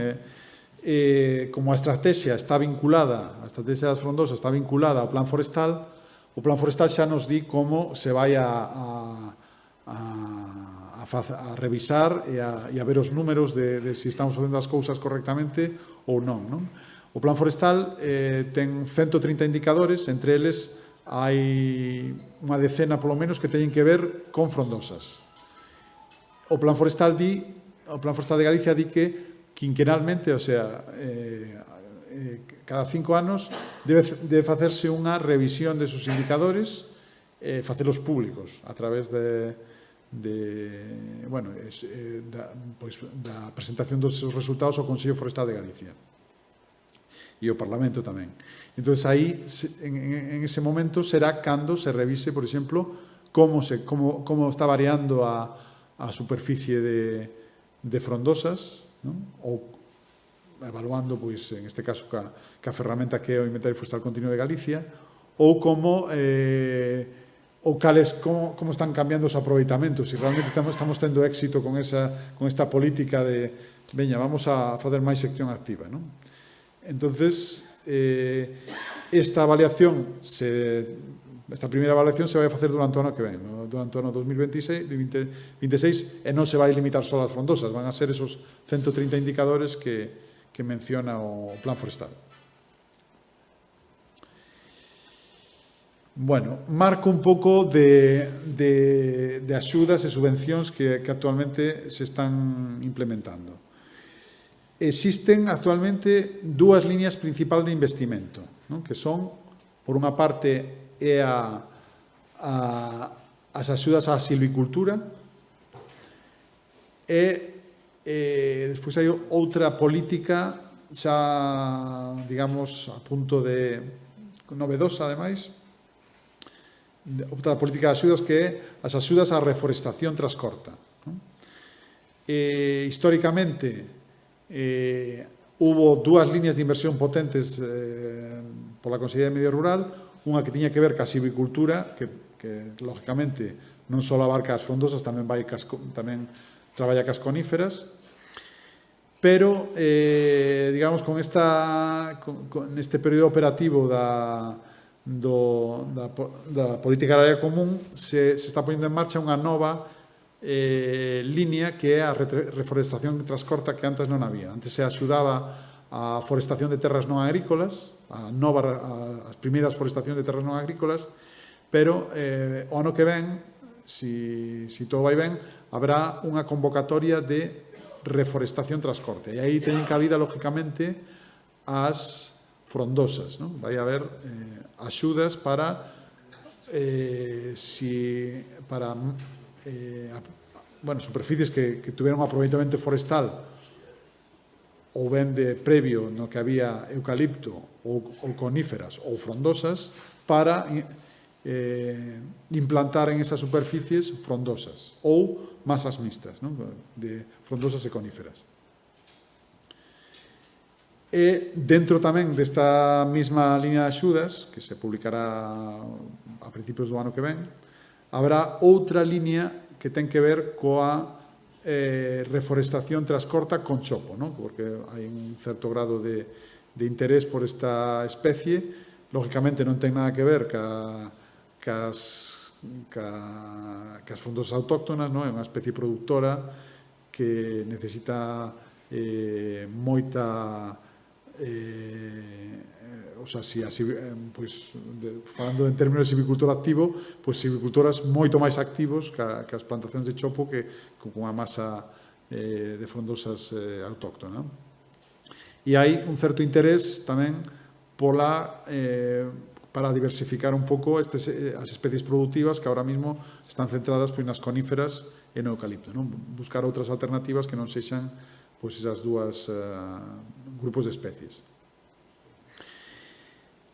[SPEAKER 2] Como a estrategia está vinculada, a estrategia das frondosas está vinculada ao plan forestal, o plan forestal xa nos di como se vai a revisar e a ver os números de se estamos facendo as cousas correctamente ou non, non? O Plan Forestal ten 130 indicadores, entre eles hai unha decena, polo menos, que teñen que ver con frondosas. O Plan Forestal de Galicia di que quinquenalmente, o sea, cada 5 anos debe facerse unha revisión de sus indicadores e facelos públicos a través da presentación dos seus resultados ao Consello Forestal de Galicia e o Parlamento tamén. Entón, aí, en ese momento, será cando se revise, por exemplo, como está variando a superficie de frondosas, non? Ou evaluando, pois, en este caso, ca ferramenta que é o Inventario Forestal Continuo de Galicia, ou como están cambiando os aproveitamentos, se realmente estamos tendo éxito con esta política de, veña, vamos a fazer máis xestión activa, non? Entonces, esta primeira avaliación se vai a facer durante o ano que ven, durante o ano 2026, e non se vai limitar só ás frondosas, van a ser esos 130 indicadores que menciona o Plan Forestal. Bueno, marco un pouco de axudas e subvencións que actualmente se están implementando. Existen actualmente dúas líneas principais de investimento, non? Que son, por unha parte, as axudas á silvicultura e despois hai outra política xa, digamos, a punto de novedosa, ademais, outra política de axudas que é as axudas á reforestación transcorta. Históricamente, hubo dúas líneas de inversión potentes pola Consellería de Medio Rural, unha que tiña que ver ca silvicultura, que lógicamente non só abarca as frondosas, tamén traballa cas coníferas, pero, digamos, con este período operativo da política agraria común se está poñendo en marcha unha nova línea que é a reforestación transcorta, que antes non había. Antes se axudaba a forestación de terras non agrícolas, as primeiras forestacións de terras non agrícolas, pero o ano que ven, si todo vai ben, habrá unha convocatoria de reforestación transcorta. E aí teñen cabida, lógicamente, as frondosas, non? Vai haber axudas para superficies que tuveron un aproveitamento forestal ou ben de previo no que había eucalipto ou coníferas ou frondosas para implantar en esas superficies frondosas ou masas mixtas, non? De frondosas e coníferas. E dentro tamén desta mesma línea de axudas, que se publicará a principios do ano que ven, habrá outra línea que ten que ver coa reforestación transcorta con chopo, non? Porque hai un certo grado de interés por esta especie. Lógicamente non ten nada que ver cas frondosas autóctonas, non? É unha especie productora que necesita moita... falando en términos de silvicultor activo, pois silvicultoras moito máis activos que as plantacións de chopo que con unha masa de frondosas autóctona. E hai un certo interés tamén para diversificar un pouco as especies productivas que ahora mismo están centradas nas coníferas e no eucalipto, non? Buscar outras alternativas que non sexan esas dúas grupos de especies.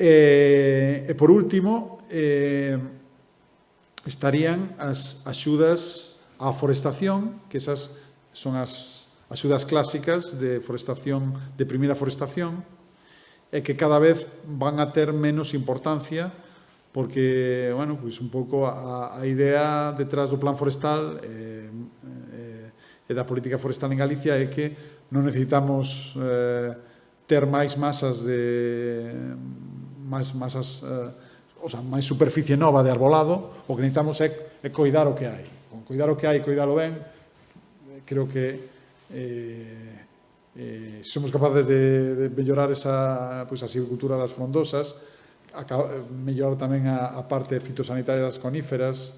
[SPEAKER 2] E por último, estarían as axudas á forestación, que esas son as axudas clásicas de forestación, de primeira forestación, e que cada vez van a ter menos importancia, porque, bueno, pois un pouco a idea detrás do Plan Forestal e da política forestal en Galicia é que non necesitamos ter máis masas máis superficie nova de arbolado, o que necesitamos é coidar o que hai, coidar o que hai, coidalo ben, creo que somos capaces de mellorar a silvicultura das frondosas, mellorar tamén a parte fitosanitaria das coníferas,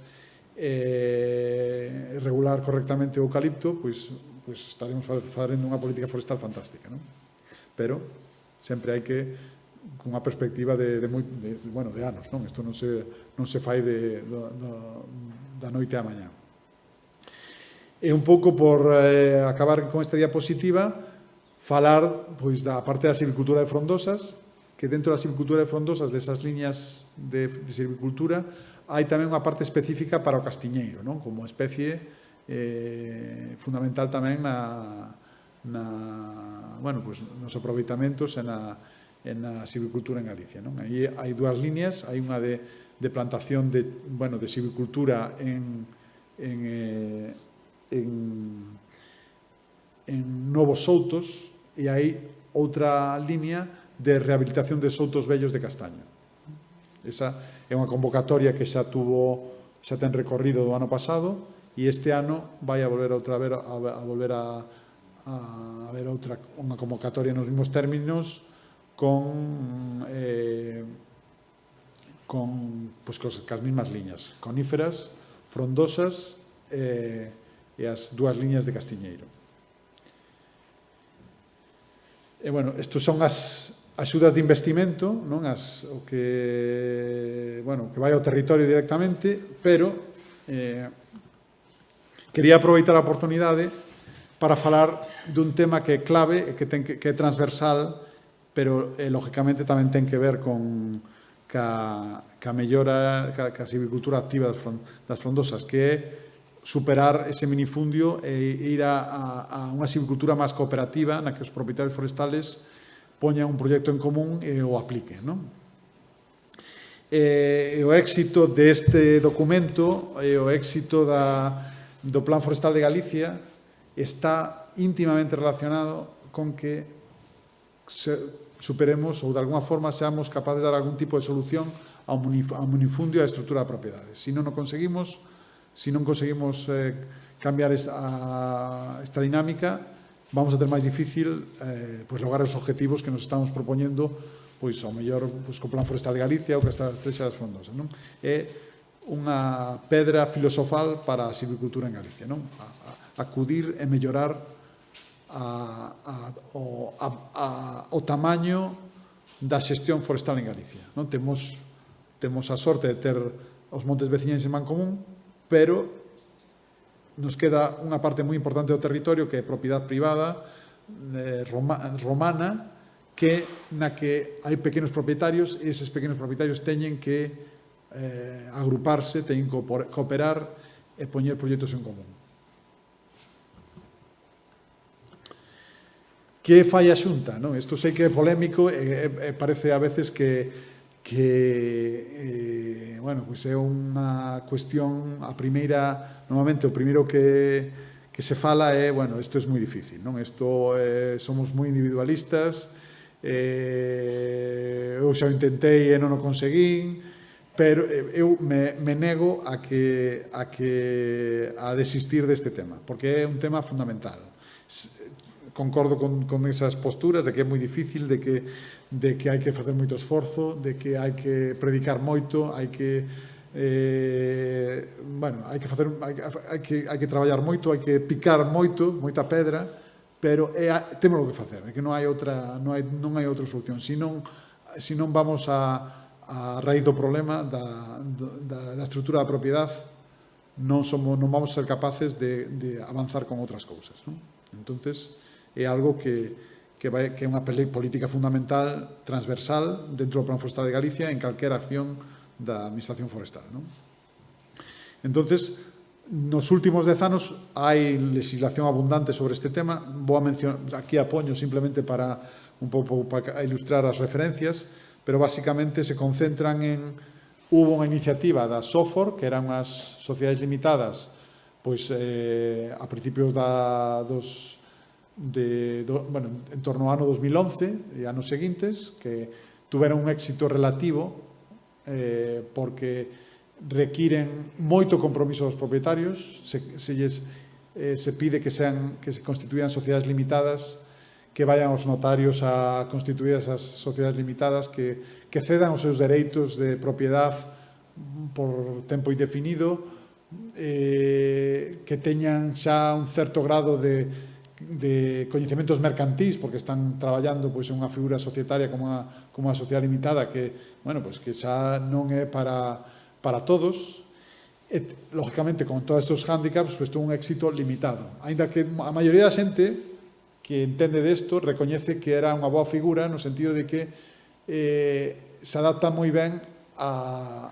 [SPEAKER 2] regular correctamente o eucalipto, pois estaremos facendo unha política forestal fantástica, non? Pero sempre hai que, con unha perspectiva de anos, non? Isto non se fai da noite á mañá. E un pouco por acabar con esta diapositiva, falar pois da parte da silvicultura de frondosas, que dentro da silvicultura de frondosas, desas liñas de silvicultura, hai tamén unha parte específica para o castiñeiro, non? Como especie fundamental tamén nos aproveitamentos e na silvicultura en Galicia, non? Aí hai dúas líneas, hai unha de plantación de silvicultura en novos soutos, e hai outra línea de rehabilitación de soutos vellos de castaño. Esa é unha convocatoria que xa ten recorrido do ano pasado, e este ano vai a volver a haber unha convocatoria nos mesmos términos con as mesmas liñas, coníferas, frondosas e as dúas liñas de castiñeiro. E, estos son as axudas de investimento, non? O que vai ao territorio directamente, pero quería aproveitar a oportunidade para falar dun tema que é clave, que é transversal, pero, lógicamente, tamén ten que ver ca mellora, ca silvicultura activa das frondosas, que é superar ese minifundio e ir a unha silvicultura máis cooperativa na que os propietarios forestales poñan un proxecto en común e o apliquen, non? E o éxito deste documento e o éxito do Plan Forestal de Galicia está íntimamente relacionado con que superemos ou de alguna forma seamos capaces de dar algún tipo de solución ao minifundio e a estrutura de propiedades. Se non conseguimos cambiar esta dinámica, vamos a ter máis difícil lograr os objetivos que nos estamos propoñendo, ao mellor co Plan Forestal de Galicia ou que esta estrexa das frondosas, non? É unha pedra filosofal para a silvicultura en Galicia, non? Acudir e mellorar o tamaño da xestión forestal en Galicia, non? Temos a sorte de ter os montes veciñais en Mancomún, pero nos queda unha parte moi importante do territorio que é propiedade privada romana, na que hai pequenos propietarios, e eses pequenos propietarios teñen que agruparse, teñen que cooperar e poñer proxectos en común. Que fai a Xunta? Isto sei que é polémico e parece a veces que é unha cuestión, normalmente o primeiro que se fala é, isto é moi difícil, non? Isto somos moi individualistas, eu xa o intentei e non o conseguín, pero eu me nego a desistir deste tema, porque é un tema fundamental. Concordo con esas posturas de que é moi difícil, de que hai que facer moito esforzo, de que hai que predicar moito, hai que traballar moito, hai que picar moita pedra, pero temos que facer, que non hai outra solución. Se non vamos a raíz do problema da estrutura da propiedade, non vamos a ser capaces de avanzar con outras cousas, non? Entonces, é algo que é unha política fundamental, transversal, dentro do Plan Forestal de Galicia, en calquera acción da Administración Forestal, non? Entonces, nos últimos 10 anos hai legislación abundante sobre este tema. Vou a mencionar, aquí apoño simplemente para ilustrar as referencias, pero basicamente se concentran hubo unha iniciativa da SOFOR, que eran unhas sociedades limitadas, a principios en torno ao ano 2011 e anos seguintes, que tuveron un éxito relativo porque requiren moito compromiso dos propietarios, se pide que se constituían sociedades limitadas, que vayan aos notarios a constituir esas sociedades limitadas, que cedan os seus dereitos de propiedade por tempo indefinido, que teñan xa un certo grado de coñecementos mercantís, porque están traballando pois, en unha figura societaria como a sociedade limitada que, bueno, pois, que xa non é para todos. E, lógicamente, con todos estes hándicaps, pois, ten un éxito limitado. Ainda que a maioría da xente que entende desto recoñece que era unha boa figura no sentido de que se adapta moi ben a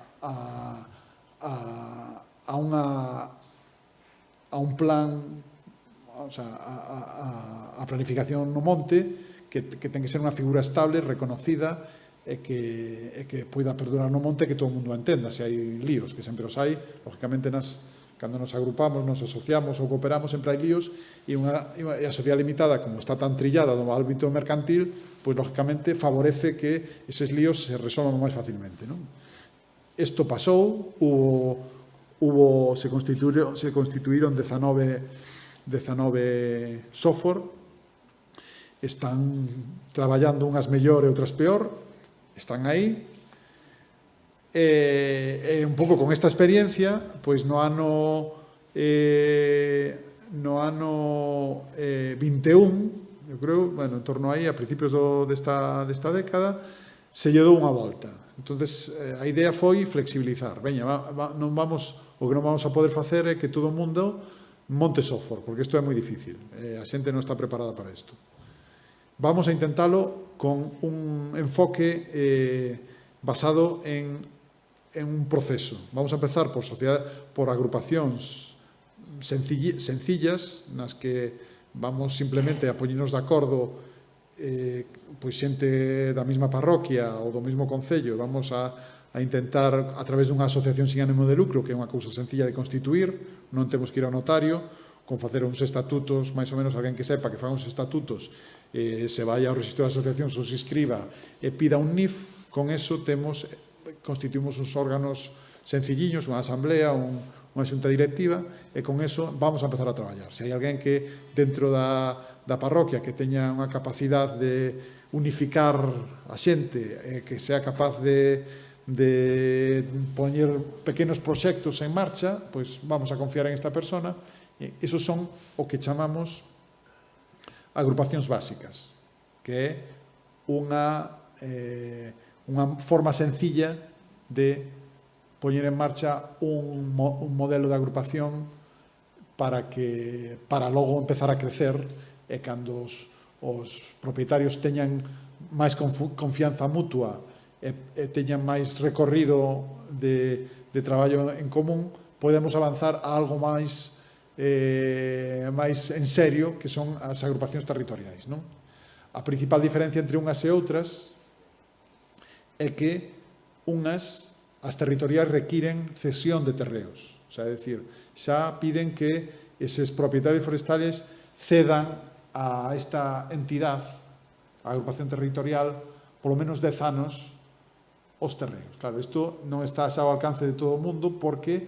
[SPEAKER 2] un plan, o sea, a planificación no monte que ten que ser unha figura estable, reconocida e que poida perdurar no monte, que todo o mundo entenda. Se hai líos, que sempre os hai, lógicamente cando nos agrupamos, nos asociamos ou cooperamos, sempre hai líos, e a sociedade limitada, como está tan trillada do ámbito mercantil, pois, lógicamente, favorece que eses líos se resolvan máis facilmente, non? Isto pasou, se constituíron 19 software, están traballando unhas mellor e outras peor, están aí. E un pouco con esta experiencia, pois no ano 21, eu creo, bueno, en torno aí, a principios desta década, se lle dou unha volta. Entonces, a idea foi flexibilizar. Veña, o que non vamos a poder facer é que todo o mundo monte software, porque isto é moi difícil. A xente non está preparada para isto. Vamos a intentalo con un enfoque basado en un proceso. Vamos a empezar por agrupacións sencillas, nas que vamos simplemente a poñernos de acordo pois xente da mesma parroquia ou do mesmo concello. Vamos a intentar, a través dunha asociación sin ánimo de lucro, que é unha cousa sencilla de constituir, non temos que ir ao notario, con facer uns estatutos, máis ou menos alguén que sepa que fan uns estatutos, se vai ao registro de asociación, se os inscriba e pida un NIF, con eso constituímos uns órganos sencilliños, unha asamblea, unha xunta directiva, e con eso vamos a empezar a traballar. Se hai alguén que dentro da parroquia que teña unha capacidade de unificar a xente, que sea capaz de poñer pequenos proxectos en marcha, pois vamos a confiar en esta persona. Esos son o que chamamos agrupacións básicas, que é unha forma sencilla de poñer en marcha un modelo de agrupación para logo empezar a crecer, e cando os propietarios teñan máis confianza mutua e teñan máis recorrido de traballo en común, podemos avanzar a algo máis en serio, que son as agrupacións territoriais, non? A principal diferencia entre unhas e outras é que as territoriais requiren cesión de terreos, o sea, é dicir, xa piden que eses propietarios forestales cedan a esta entidade, a agrupación territorial, polo menos 10 anos os terreos. Claro, isto non está xa ao alcance de todo o mundo, porque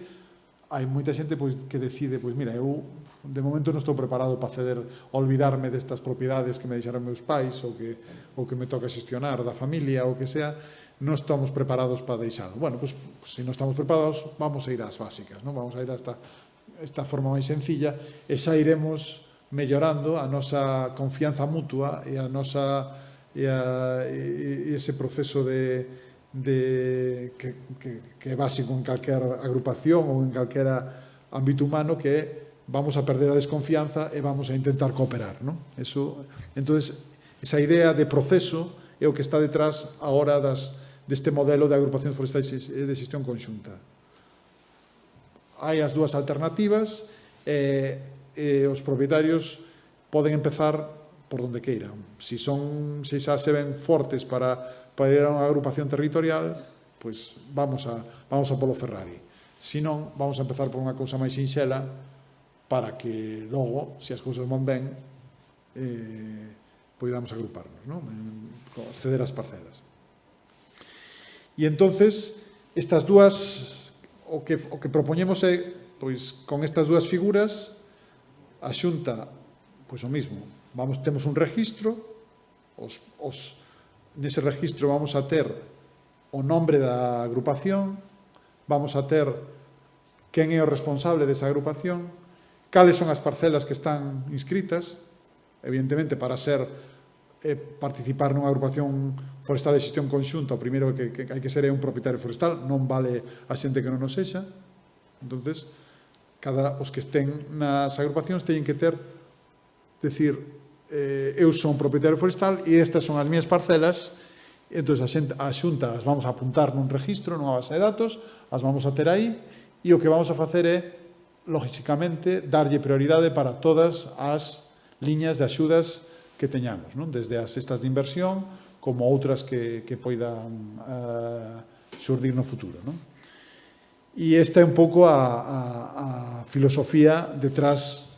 [SPEAKER 2] hai moita xente que decide, mira, eu de momento non estou preparado para ceder, olvidarme destas propiedades que me deixaron meus pais ou que me toca xestionar da familia ou que sea, non estamos preparados para deixalo. Bueno, pois, se non estamos preparados, vamos a ir ás básicas, non? Vamos a ir a esta forma máis sencilla, e xa iremos mellorando a nosa confianza mutua e ese proceso que é básico en calquer agrupación ou en calquera ámbito humano, que é vamos a perder a desconfianza e vamos a intentar cooperar, non? Entonces, esa idea de proceso é o que está detrás agora deste modelo de agrupacións forestais de xestión conxunta. Hai as dúas alternativas, os propietarios poden empezar por donde queiran. Se xa se ven fortes para ir a unha agrupación territorial, pois vamos a polo Ferrari. Se non, vamos a empezar por unha cousa máis sinxela, para que logo, se as cousas van ben, podamos agruparnos, non? Ceder as parcelas. E entonces, estas dúas o que propoñemos é, pois, con estas dúas figuras, a Xunta, pois o mismo, temos un registro, nese registro vamos a ter o nombre da agrupación, vamos a ter quen é o responsable desa agrupación, cales son as parcelas que están inscritas, evidentemente, para participar nunha agrupación forestal de xestión conxunta, o primeiro que hai que ser é un propietario forestal, non vale a xente que non o sexa. Entonces, os que estén nas agrupacións teñen que ter, decir, eu son propietario forestal e estas son as miñas parcelas, entón a Xunta as vamos a apuntar nun registro, nunha base de datos, as vamos a ter aí, e o que vamos a facer é, lógicamente, darlle prioridade para todas as liñas de axudas que teñamos, non? Desde as cestas de inversión como outras que poidan xurdir no futuro, non? E esta é un pouco a filosofía detrás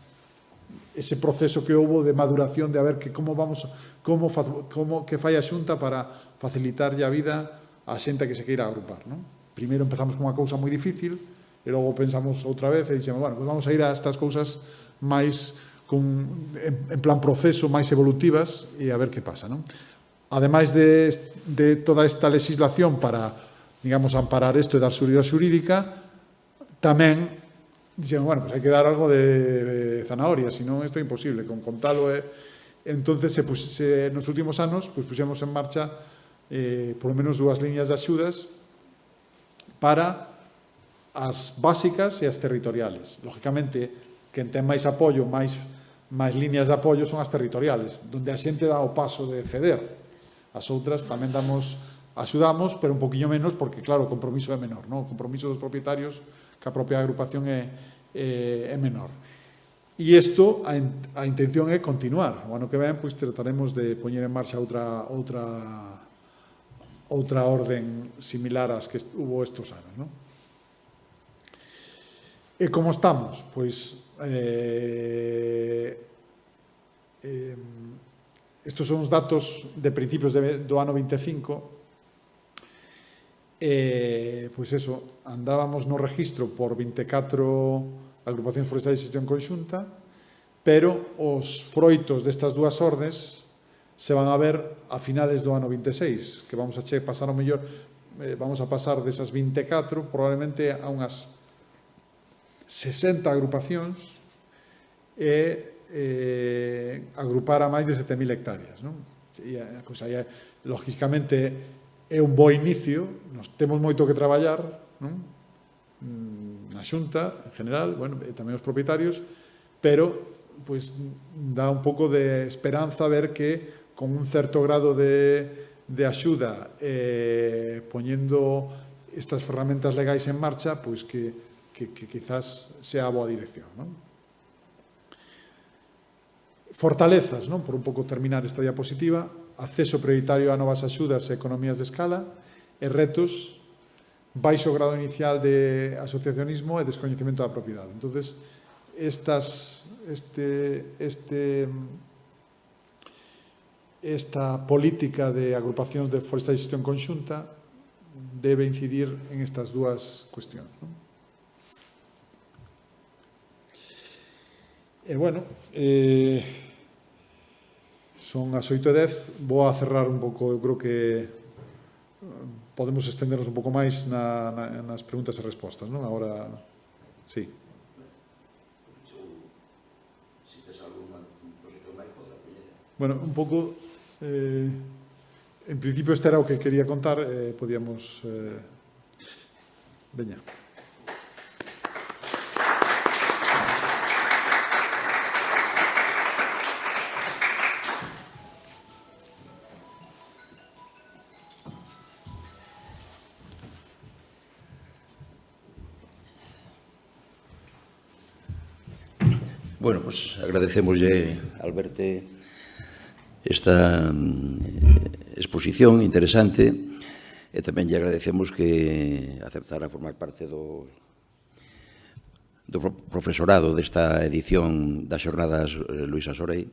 [SPEAKER 2] ese proceso que houve de maduración de a ver que que fai a Xunta para facilitarlle a vida á xente que se queira agrupar, non? Primeiro empezamos con unha cousa moi difícil e logo pensamos outra vez e dixemos, bueno, pues vamos a ir a estas cousas máis en plan proceso, máis evolutivas e a ver que pasa, non? Ademais de toda esta legislación para, digamos, amparar isto e dar seguridade xurídica, tamén dixemos, bueno, pues hai que dar algo de zanahoria, senón isto é imposible, con contalo entonces nos últimos anos pues puxemos en marcha por lo menos 2 liñas de axudas para as básicas e as territoriales. Lógicamente, quen ten máis apoio, máis líneas de apoio son as territoriales, onde a xente dá o paso de ceder. As outras tamén axudamos, pero un poquinho menos, porque, claro, o compromiso é menor, non? O compromiso dos propietarios que a propia agrupación é menor. E isto, a intención é continuar. O ano que ven, pois, trataremos de poñer en marcha outra orden similar ás que hubo estos anos, non? E como estamos? Pois, estos son os datos de principios do ano 25. Pois eso, andábamos no registro por 24 agrupacións forestais de xestión conxunta, pero os froitos destas dúas ordes se van a ver a finales do ano 26, que vamos a pasar ao mellor, vamos a pasar desas 24 probablemente a unhas 60 agrupacións e agrupar a máis de 7.000 hectáreas, non? E a cousa, lógicamente, é un bo inicio, nos temos moito que traballar, non? Na Xunta, en general, bueno, e tamén os propietarios, pero pois dá un pouco de esperanza ver que con un certo grado de axuda poñendo estas ferramentas legais en marcha, pois que quizás sea a boa dirección, non? Fortalezas, non? Por un pouco terminar esta diapositiva, acceso prioritario a novas axudas e economías de escala e retos, baixo grado inicial de asociacionismo e descoñecemento da propiedade. Entonces, esta política de agrupacións de forestais de xestión conxunta debe incidir en estas dúas cuestións, non? E, bueno, son as 8:10, vou a cerrar un pouco, eu creo que podemos estendernos un pouco máis nas preguntas e respostas, non? Agora, sí. Bueno, un pouco, en principio este era o que quería contar, podíamos... Veña.
[SPEAKER 1] Bueno, pues agradecemoslle, Alberte, esta exposición interesante e tamén lle agradecemos que aceptara formar parte do profesorado desta edición das Xornadas Luís Asorei.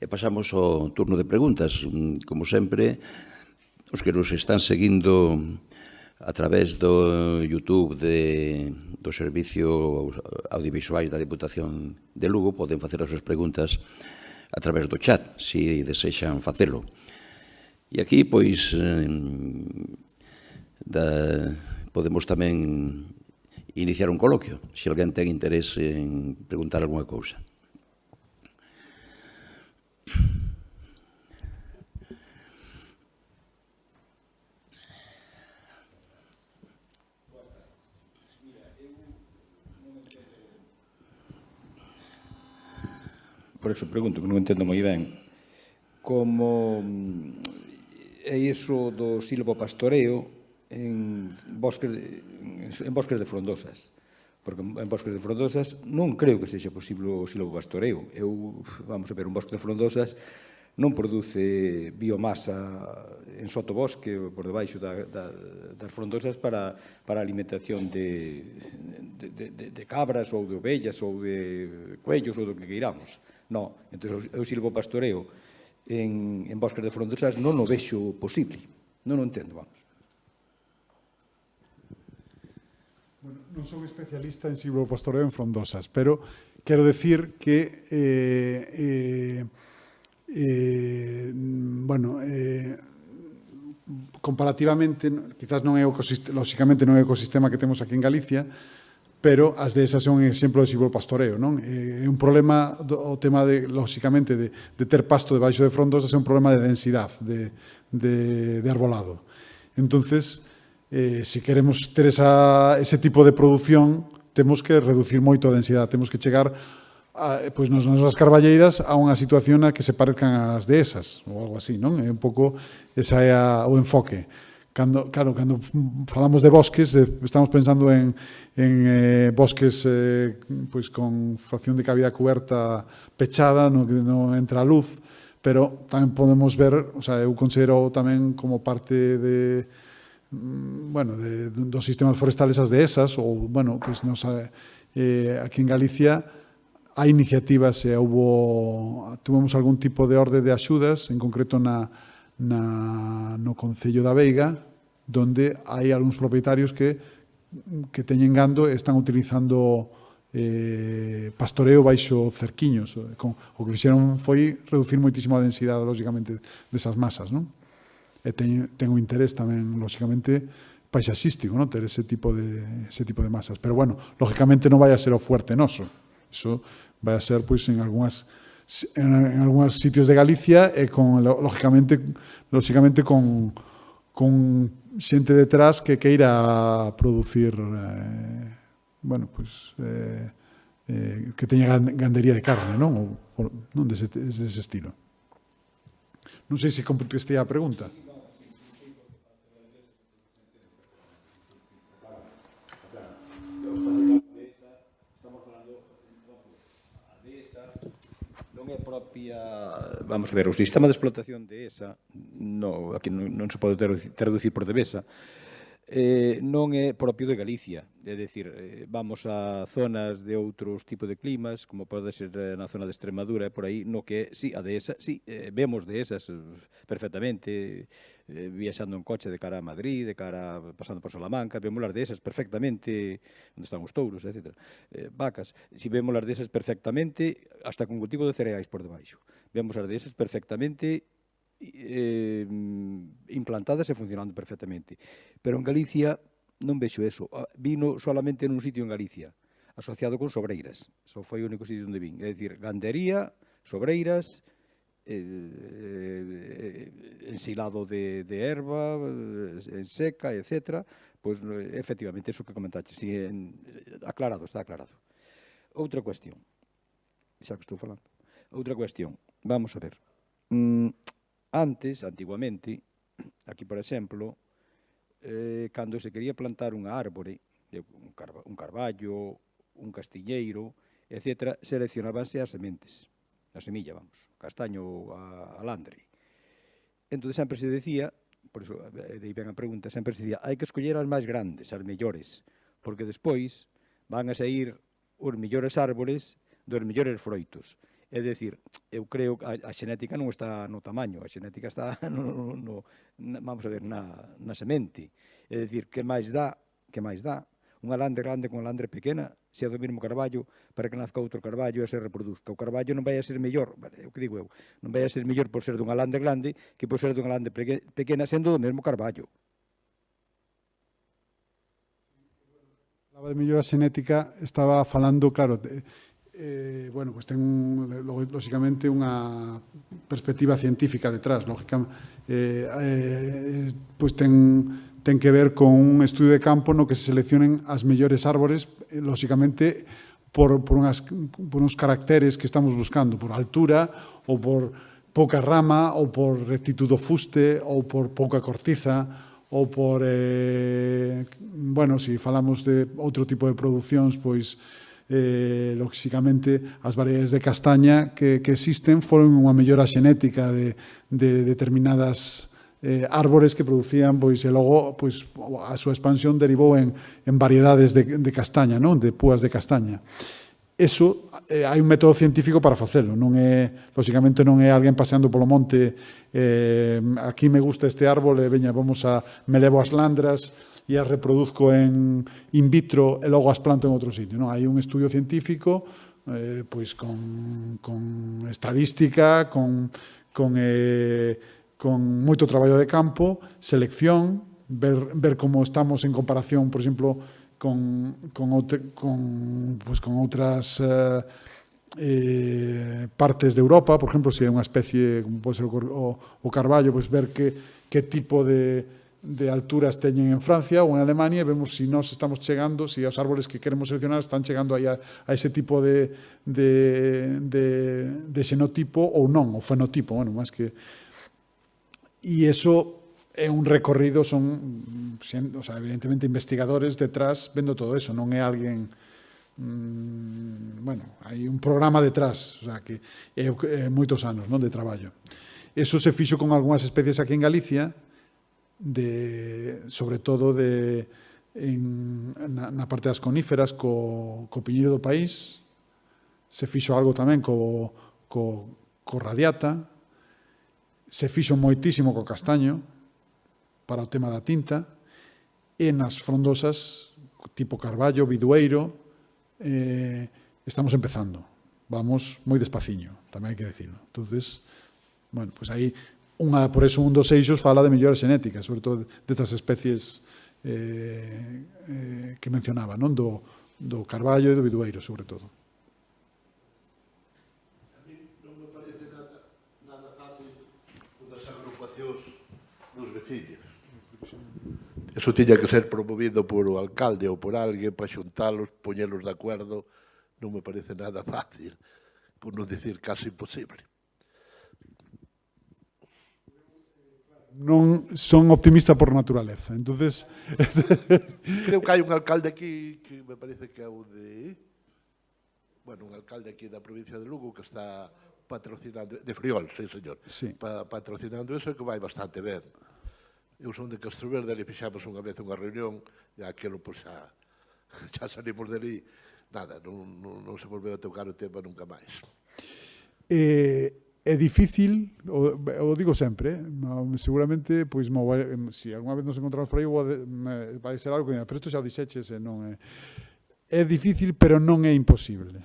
[SPEAKER 1] E pasamos ao turno de preguntas. Como sempre, os que nos están seguindo a través do YouTube do Servicio Audiovisuais da Diputación de Lugo poden facer as súas preguntas a través do chat, se desexan facelo. E aquí, pois, podemos tamén iniciar un coloquio, se alguén ten interés en preguntar algunha cousa.
[SPEAKER 3] Por eso pregunto, que non entendo moi ben, como é iso do silvopastoreo en bosques de frondosas. Porque en bosques de frondosas non creo que sexa posible o silvopastoreo. Vamos a ver, un bosque de frondosas non produce biomasa en sotobosque ou por debaixo das frondosas para a alimentación de cabras ou de ovellas ou de cuellos ou do que queiramos. Non, entón o silvopastoreo en bosques de frondosas non o vexo posible. Non o entendo, vamos.
[SPEAKER 2] Bueno, non son especialista en silvopastoreo en frondosas, pero quero decir que comparativamente, quizás non é lóxicamente non é o ecosistema que temos aquí en Galicia, pero as dehesas son un exemplo de silvopastoreo, non? É un problema, o tema, lóxicamente, de ter pasto debaixo de frondosas é un problema de densidade, de arbolado. Entonces, se queremos ter ese tipo de produción, temos que reducir moito a densidade, temos que chegar pois nas nosas carballeiras a unha situación na que se parezcan as dehesas, ou algo así, non? É un pouco, esa é o enfoque. Cando falamos de bosques, estamos pensando en bosques pois con fracción de cavidade cuberta pechada, no que non entra a luz, pero tamén podemos ver, o sea, eu considero tamén como parte dos sistemas forestales as dehesas, ou, bueno, pois aquí en Galicia hai iniciativas e tuvemos algún tipo de orde de axudas, en concreto no Concello da Veiga, donde hai algúns propietarios que teñen gando e están utilizando pastoreo baixo cerquiños. O que fixeron foi reducir moitísimo a densidade, lóxicamente, desas masas, non? E ten un interés tamén, lóxicamente, paisaxístico, non? Ter ese tipo de masas. Pero, bueno, lógicamente non vai a ser o fuerte noso. Iso vai a ser, pois, en algúns sitios de Galicia e, lógicamente, con xente detrás que queira producir, que teña gandería de carne, non? Non dese estilo. Non sei se contestei a pregunta.
[SPEAKER 3] Non é propia, vamos a ver, o sistema de explotación de esa, aquí non se pode traducir por devesa, non é propio de Galicia. É dicir, vamos a zonas de outros tipos de climas, como pode ser na zona de Extremadura, por aí, no que, sí, a dehesa, sí, vemos dehesas perfectamente, viaxando en coche de cara a Madrid, de cara pasando por Salamanca, vemos as dehesas perfectamente, onde están os touros, etc. Vacas, si vemos as dehesas perfectamente, hasta con cultivo de cereais por debaixo. Vemos as dehesas perfectamente implantadas e funcionando perfectamente. Pero en Galicia non vexo eso. Vino solamente nun sitio en Galicia, asociado con sobreiras. Só foi o único sitio onde vin. É dicir, gandería, sobreiras, ensilado de erva, en seca, etc. Pois, efectivamente, eso que comentaste. Aclarado, está aclarado. Outra cuestión. Xa que estou falando. Outra cuestión. Vamos a ver. Antiguamente, aquí, por exemplo, cando se quería plantar unha árbore, un carballo, un castiñeiro, etc., seleccionábanse as sementes, a semilla, vamos, castaño ou alandre. Entón, sempre se decía, por iso, de aí ven a pregunta, sempre se decía, hai que escoller as máis grandes, as mellores, porque despois van a sair os mellores árbores dos mellores froitos. É dicir, eu creo que a xenética non está no tamaño, a xenética está vamos a ver, na semente. É dicir, que máis dá un alandre grande con alandre pequena, se é do mesmo carballo, para que nazca outro carballo e se reproduzca. O carballo non vai a ser mellor, é o que digo eu, non vai a ser mellor por ser dun alandre grande que por ser dun alandre pequena, sendo do mesmo carballo.
[SPEAKER 2] Falaba de mellora xenética, estaba falando, claro, bueno, pues ten lógicamente unha perspectiva científica detrás, pues ten que ver con un estudio de campo no que se seleccionen as mellores árbores, lógicamente por uns caracteres que estamos buscando, por altura ou por pouca rama ou por rectitud do fuste ou por pouca cortiza ou por, bueno, se falamos de outro tipo de producións, pois lógicamente as variedades de castaña que existen foron unha mellora xenética de determinadas árbores que producían, pois, e logo pois, a súa expansión derivou en variedades de castaña, non? De púas de castaña. Eso, hai un método científico para facelo, non é, lógicamente non é alguén paseando polo monte, aquí me gusta este árbol, veña, me levo as landras e as reproduzco in vitro e logo as planto en outro sitio. Non? Hai un estudio científico pois con estadística, con moito traballo de campo, selección, ver como estamos en comparación, por exemplo, con outras partes de Europa, por exemplo, se é unha especie como pode ser o carballo, pois ver que tipo de alturas teñen en Francia ou en Alemania, e vemos se nós estamos chegando, se os árboles que queremos seleccionar están chegando aí a ese tipo de xenotipo ou non, o fenotipo, bueno, máis que... E iso é un recorrido, son, o sea, evidentemente, investigadores detrás vendo todo eso, non é alguén... bueno, hai un programa detrás, o sea, que é moitos anos, non, de traballo. Eso se fixo con algunhas especies aquí en Galicia, sobre todo na parte das coníferas, co piñeiro do país, se fixo algo tamén co radiata, se fixo moitísimo co castaño para o tema da tinta, e nas frondosas tipo carballo, bidueiro, estamos empezando, vamos moi despaciño, tamén hai que decirlo. Entonces, bueno, pues aí por eso un dos eixos fala de mellora xenética, sobre todo destas especies que mencionaba, non? Do carballo e do bidueiro, sobre todo.
[SPEAKER 4] A mí non me parece nada fácil das agrupacións dos veciños. Eso tiña que ser promovido por o alcalde ou por alguén para xuntalos, poñelos de acordo, non me parece nada fácil, por non dicir casi imposible.
[SPEAKER 2] Non son optimista por naturaleza, entonces...
[SPEAKER 4] Creo que hai un alcalde aquí que me parece que é o de... Bueno, un alcalde aquí da provincia de Lugo que está patrocinando... De Friol, sí, señor.
[SPEAKER 2] Sí.
[SPEAKER 4] Patrocinando eso que vai bastante ben. Eu son de Castro Verde, ali fixamos unha vez unha reunión e aquilo, pois, xa salimos dali. Nada, non se volveu a tocar o tema nunca máis.
[SPEAKER 2] É difícil, o digo sempre, seguramente, pois, se alguna vez nos encontramos por aí, vai ser algo que, pero isto xa o dixeches, non é... É difícil, pero non é imposible.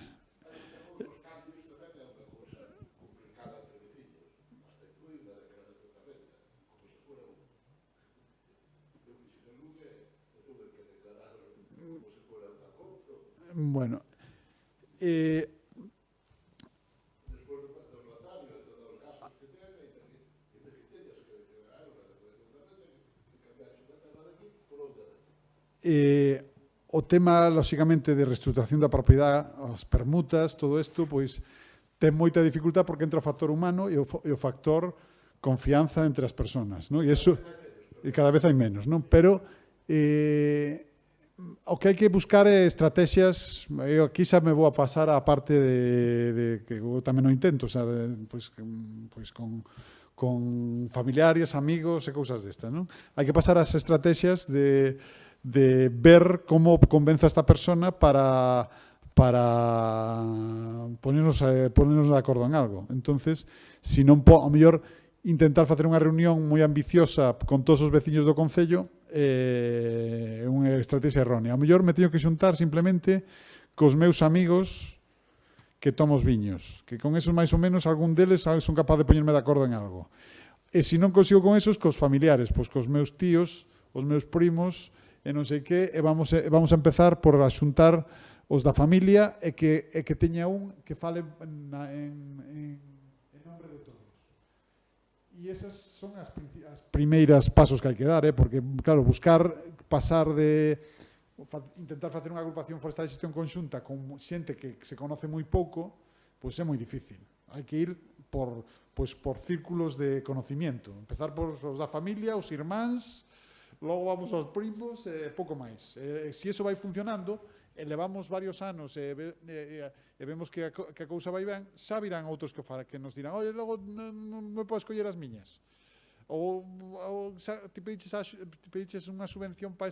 [SPEAKER 2] Bueno, o tema, lógicamente, de reestruturación da propiedade, as permutas, todo isto, pois, ten moita dificultad porque entra o factor humano e o factor confianza entre as persoas, non? E iso, e cada vez hai menos, non? Pero o que hai que buscar é estrategias, eu aquí xa me vou a pasar á parte de que eu tamén non intento, xa, pois con familiares, amigos e cousas destas, non? Hai que pasar ás estrategias de ver como convenzo a esta persona para ponernos de acordo en algo. Entonces, se non ao mellor intentar facer unha reunión moi ambiciosa con todos os veciños do Concello é unha estrategia errónea. Ao mellor me teño que xuntar simplemente cos meus amigos que tomo os viños, que con esos máis ou menos algún deles son capaz de poñerme de acordo en algo. E se non consigo con esos, cos familiares, pois cos meus tíos, os meus primos, e non sei que, e vamos a empezar por xuntar os da familia e que teña un que fale en nombre de todos. E esas son as primeiras pasos que hai que dar, porque, claro, pasar de intentar facer unha agrupación forestal de xestión conxunta con xente que se conoce moi pouco, pois é moi difícil. Hai que ir por círculos de conocimiento. Empezar por os da familia, os irmáns, logo vamos aos primos e pouco máis. Se iso vai funcionando, e levamos varios anos e vemos que a cousa vai ben, xa virán outros que nos dirán, oi, logo non me podes coller as miñas. Ou ti pediches unha subvención para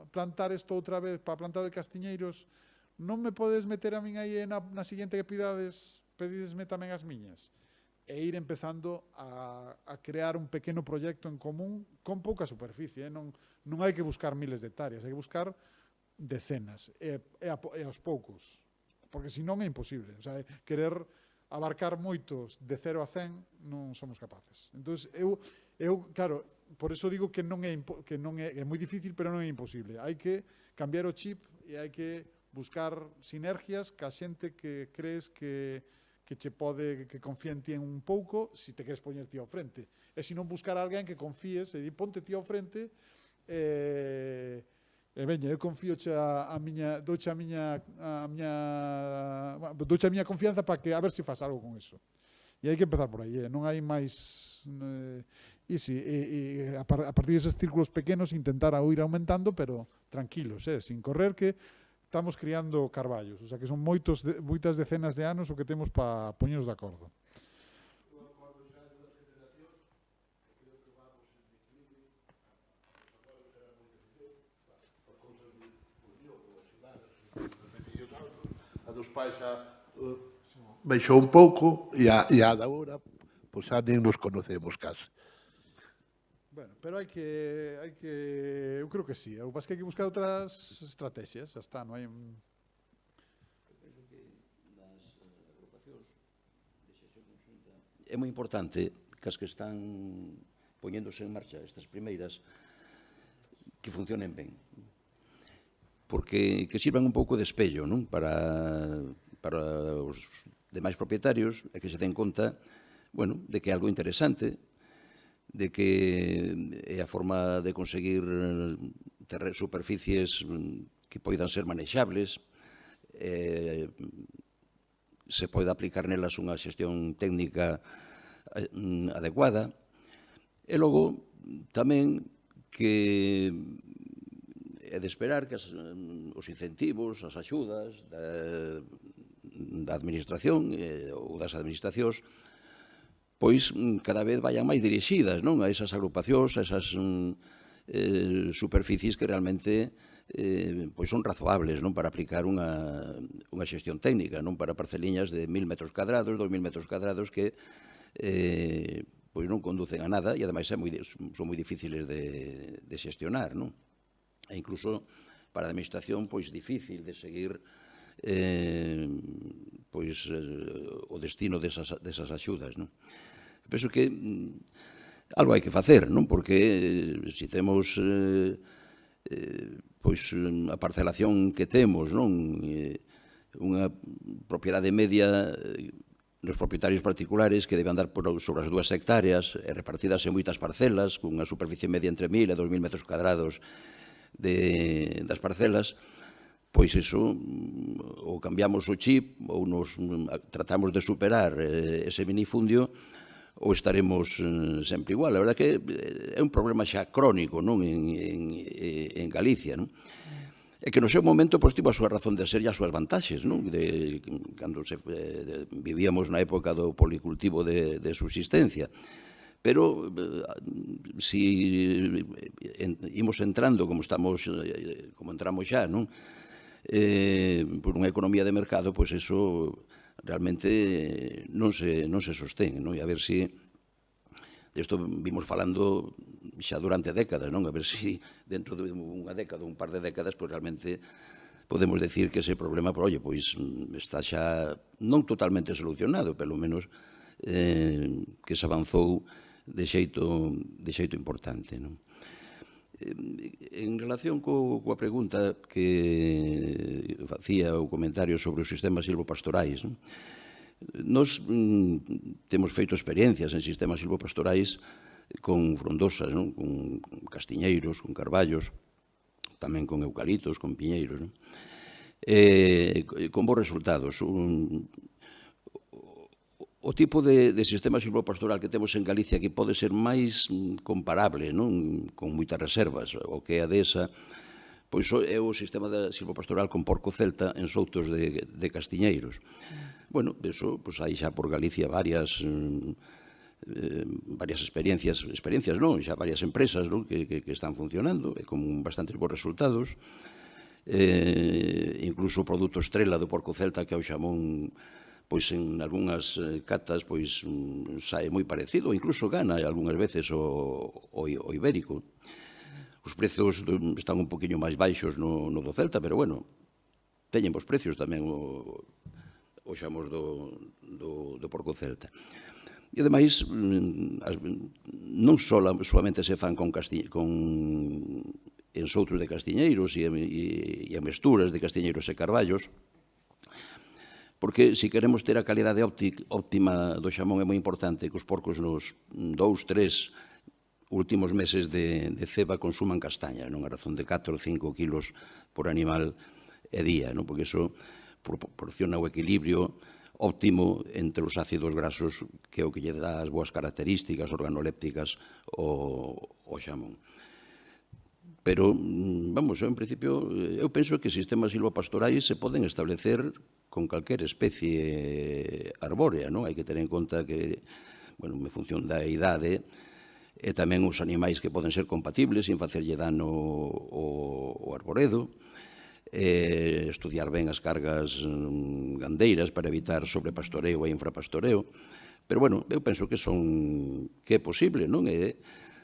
[SPEAKER 2] plantar isto outra vez, para plantar de castiñeiros, non me podes meter a min aí na seguinte que pedidesme tamén as miñas. E ir empezando a crear un pequeno proxecto en común con pouca superficie. Non hai que buscar miles de hectáreas, hai que buscar decenas e aos poucos, porque senón é imposible. O sea, querer abarcar moitos de 0 a 100 non somos capaces. Entón, claro, por eso digo que non é moi difícil, pero non é imposible. Hai que cambiar o chip e hai que buscar sinergias ca xente que crees que confía en ti un pouco, se te queres poñer ti ao frente. E se non buscar a alguén que confíes, e di, ponte ti ao frente, e veña, eu confío douche a miña confianza para que a ver se faz algo con eso. E hai que empezar por aí, non hai máis... E a partir deses círculos pequenos intentar ir aumentando, pero tranquilos, sin correr, que estamos criando carballos, o sea que son moitas decenas de anos o que temos para poñernos de acordo.
[SPEAKER 4] A dos pais xa baixou un pouco e a da hora, pois xa nem nos conocemos case.
[SPEAKER 2] Bueno, pero hai que, eu creo que sí, o que pasa é que hai que buscar outras estrategias, xa está, non hai...
[SPEAKER 1] É moi importante que as que están poñéndose en marcha, estas primeiras, que funcionen ben, porque que sirvan un pouco de espello, non? Para os demais propietarios e que se den conta, bueno, de que é algo interesante, de que é a forma de conseguir superficies que poidan ser manexables, se pode aplicar nelas unha xestión técnica adecuada, e logo tamén que é de esperar que os incentivos, as axudas da administración ou das administracións pois cada vez vayan máis dirixidas, non, a esas agrupacións, a esas superficies que realmente pois son razoables, non, para aplicar unha xestión técnica, non, para parceliñas de 1.000 metros cadrados, 2.000 metros cadrados que pois non conducen a nada e ademais son moi difíciles de xestionar, non? E incluso para a administración pois difícil de seguir pois o destino desas axudas, non? Penso que algo hai que facer, non? Porque se temos pois a parcelación que temos, non? Unha propiedade media dos propietarios particulares que deben andar sobre as 2 hectáreas repartidas en moitas parcelas, con unha superficie media entre 1.000 e 2.000 metros cadrados das parcelas, pois iso, ou cambiamos o chip, ou nos tratamos de superar ese minifundio, ou estaremos sempre igual. A verdade que é un problema xa crónico, non, en Galicia, non? E que no seu momento pois tivo a súa razón de ser e as súas vantaxes, non? Cando vivíamos na época do policultivo de subsistencia. Pero si imos entrando como entramos xa, non? Por unha economía de mercado, pois eso realmente non se sostén, non? E a ver si desto vimos falando xa durante décadas, non? A ver si dentro de unha década, un par de décadas, pois realmente podemos decir que ese problema, pois está xa non totalmente solucionado, pelo menos que se avanzou de xeito importante, non? En relación coa pregunta que facía o comentario sobre os sistemas silvopastorais, non? Nos temos feito experiencias en sistemas silvopastorais con frondosas, non? Con castiñeiros, con carballos, tamén con eucaliptos, con piñeiros, non? Con bons resultados. O tipo de sistema silvopastoral que temos en Galicia que pode ser máis comparable, non? Con moitas reservas, o que é a desa, pois é o sistema silvopastoral con porco celta en soutos de castiñeiros. Bueno, eso, pois hai xa por Galicia varias experiencias non, xa varias empresas non? Que están funcionando e con bastantes bons resultados. Incluso o produto estrela do porco celta, que é o xamón, pois en algunhas catas pois sae moi parecido, incluso gana algunhas veces o ibérico. Os prezos están un poquinho máis baixos no do celta, pero bueno, teñen bons precios tamén o xamos do porco celta. E ademais, non solamente se fan en soutros de castiñeiros e a mesturas de castiñeiros e carballos, porque se queremos ter a calidade óptima do xamón é moi importante que os porcos nos 2-3 últimos meses de ceba consuman castaña, non a razón de 4 ou 5 kilos por animal e día, non? Porque iso proporciona o equilibrio óptimo entre os ácidos grasos, que é o que lle dá as boas características organolépticas ao xamón. Pero, vamos, en principio, eu penso que sistemas silvopastorais se poden establecer con calquer especie arbórea, non? Hai que ter en conta que, bueno, en función da idade, e tamén os animais que poden ser compatibles sin facerlle dano ao arboredo, estudiar ben as cargas gandeiras para evitar sobrepastoreo e infrapastoreo, pero, bueno, eu penso que é posible, non?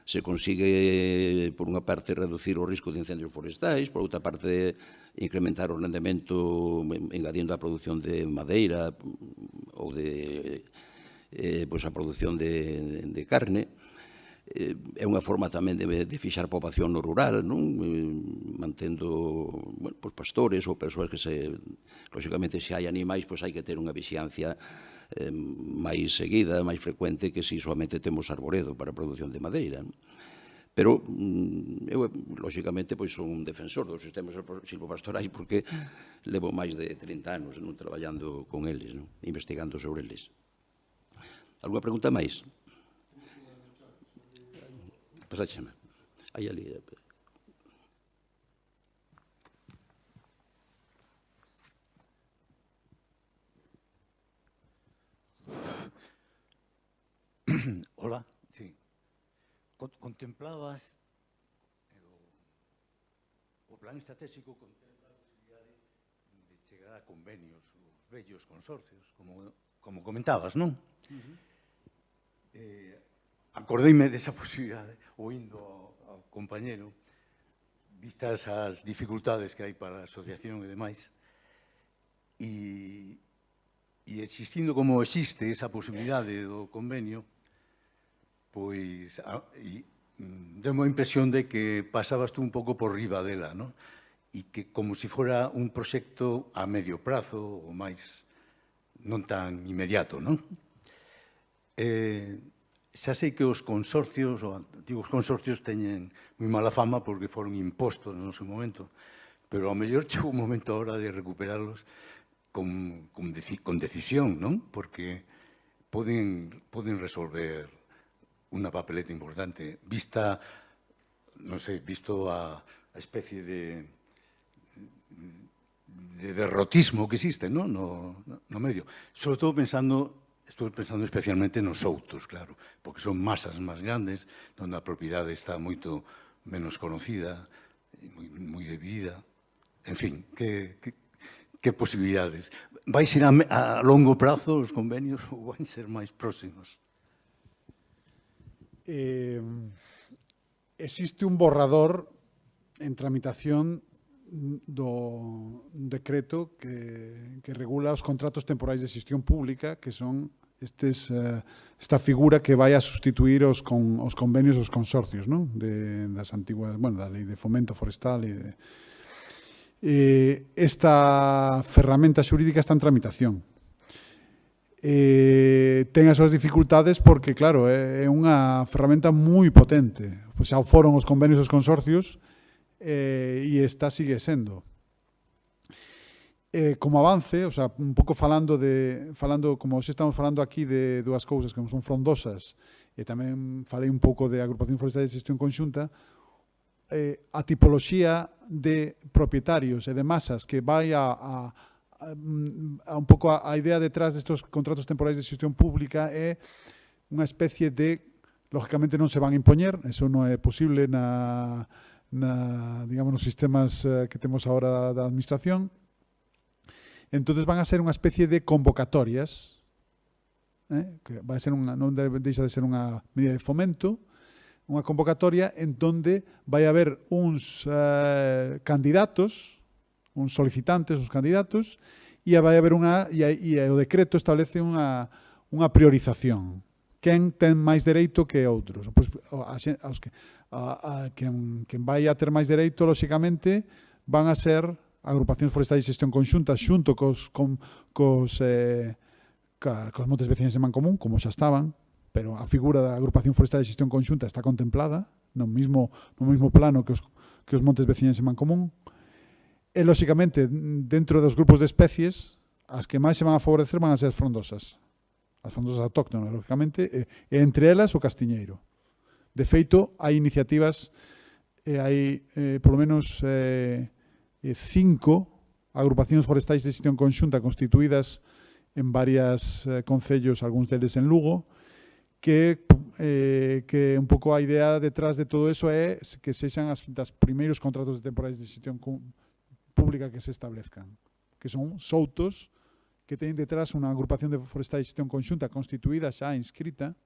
[SPEAKER 1] Se consigue, por unha parte, reducir o risco de incendios forestais, por outra parte, incrementar o rendemento engadindo a produción de madeira ou a produción de carne. É unha forma tamén de fixar poboación no rural, non? Mantendo pastores ou persoas que lógicamente, se hai animais, hai que ter unha vixiancia máis seguida, máis frecuente, que se somente temos arboredo para a produción de madeira. Pero, eu, lógicamente, son un defensor dos sistemas silvopastorais porque levo máis de 30 anos traballando con eles, investigando sobre eles. Alguna pregunta máis? Pasácheme. Aí ali.
[SPEAKER 5] Hola, sí. Contemplabas o plan estratégico contempla a posibilidade de chegar a convenios, os vellos consorcios, como comentabas, non? Acordeime desa posibilidade, oindo ao compañero, vistas as dificultades que hai para a asociación e demais, e existindo como existe esa posibilidade do convenio, pois deu-me a impresión de que pasabas tú un pouco por riba dela, non? E que como se fora un proxecto a medio prazo ou máis non tan inmediato, non? Xa sei que os consorcios, os antigos consorcios, teñen moi mala fama porque foron impostos no seu momento, pero ao mellor chegou un momento ahora de recuperarlos con decisión, non? Porque poden resolver unha papeleta importante, vista, non sei, visto a especie de derrotismo que existe, non? No medio. Sobre todo pensando estou pensando especialmente nos soutos, claro, porque son masas máis grandes, onde a propiedade está moito menos conocida, moi debida. En fin, que posibilidades. Vai ser a longo prazo os convenios ou van ser máis próximos?
[SPEAKER 2] Existe un borrador en tramitación do decreto que regula os contratos temporais de xestión pública, que son esta figura que vai a sustituir os convenios, os consorcios, non? Das antiguas, bueno, da lei de fomento forestal esta ferramenta xurídica está en tramitación. Ten as súas dificultades porque, claro, é unha ferramenta moi potente. Pois xa foron os convenios dos consorcios e esta sigue sendo. Como avance, o sea, un pouco falando como se estamos falando aquí de dúas cousas que son frondosas e tamén falei un pouco de agrupación forestal de xestión conxunta, a tipoloxía de propietarios e de masas que vai a un pouco a idea detrás destes contratos temporais de xestión pública é unha especie de, lógicamente non se van a impoñer, eso non é posible digamos, nos sistemas que temos agora da administración. Entonces van a ser unha especie de convocatorias, que vai ser non deixa de ser unha medida de fomento, unha convocatoria en donde vai haber uns candidatos, uns solicitantes, uns candidatos, e vai haber o decreto establece unha priorización. Quen ten máis dereito que outros? Pois, quen vai a ter máis dereito, lóxicamente, van a ser agrupacións forestais de xestión conxunta xunto cos montes veciños en Mancomún, como xa estaban, pero a figura da agrupación forestal de xestión conxunta está contemplada no mismo plano que os montes veciños en Mancomún. E, lóxicamente, dentro dos grupos de especies, as que máis se van a favorecer van a ser as frondosas autóctonas, lógicamente, e entre elas o castiñeiro. De feito, hai iniciativas, hai polo menos 5 agrupacións forestais de xestión conxunta constituídas en varios concellos, algúns deles en Lugo, que un pouco a idea detrás de todo eso é que sexan das primeiros contratos de temporais de xestión pública que se establezcan, que son soutos que teñen detrás unha agrupación de forestais de xestión conxunta constituída xa inscrita,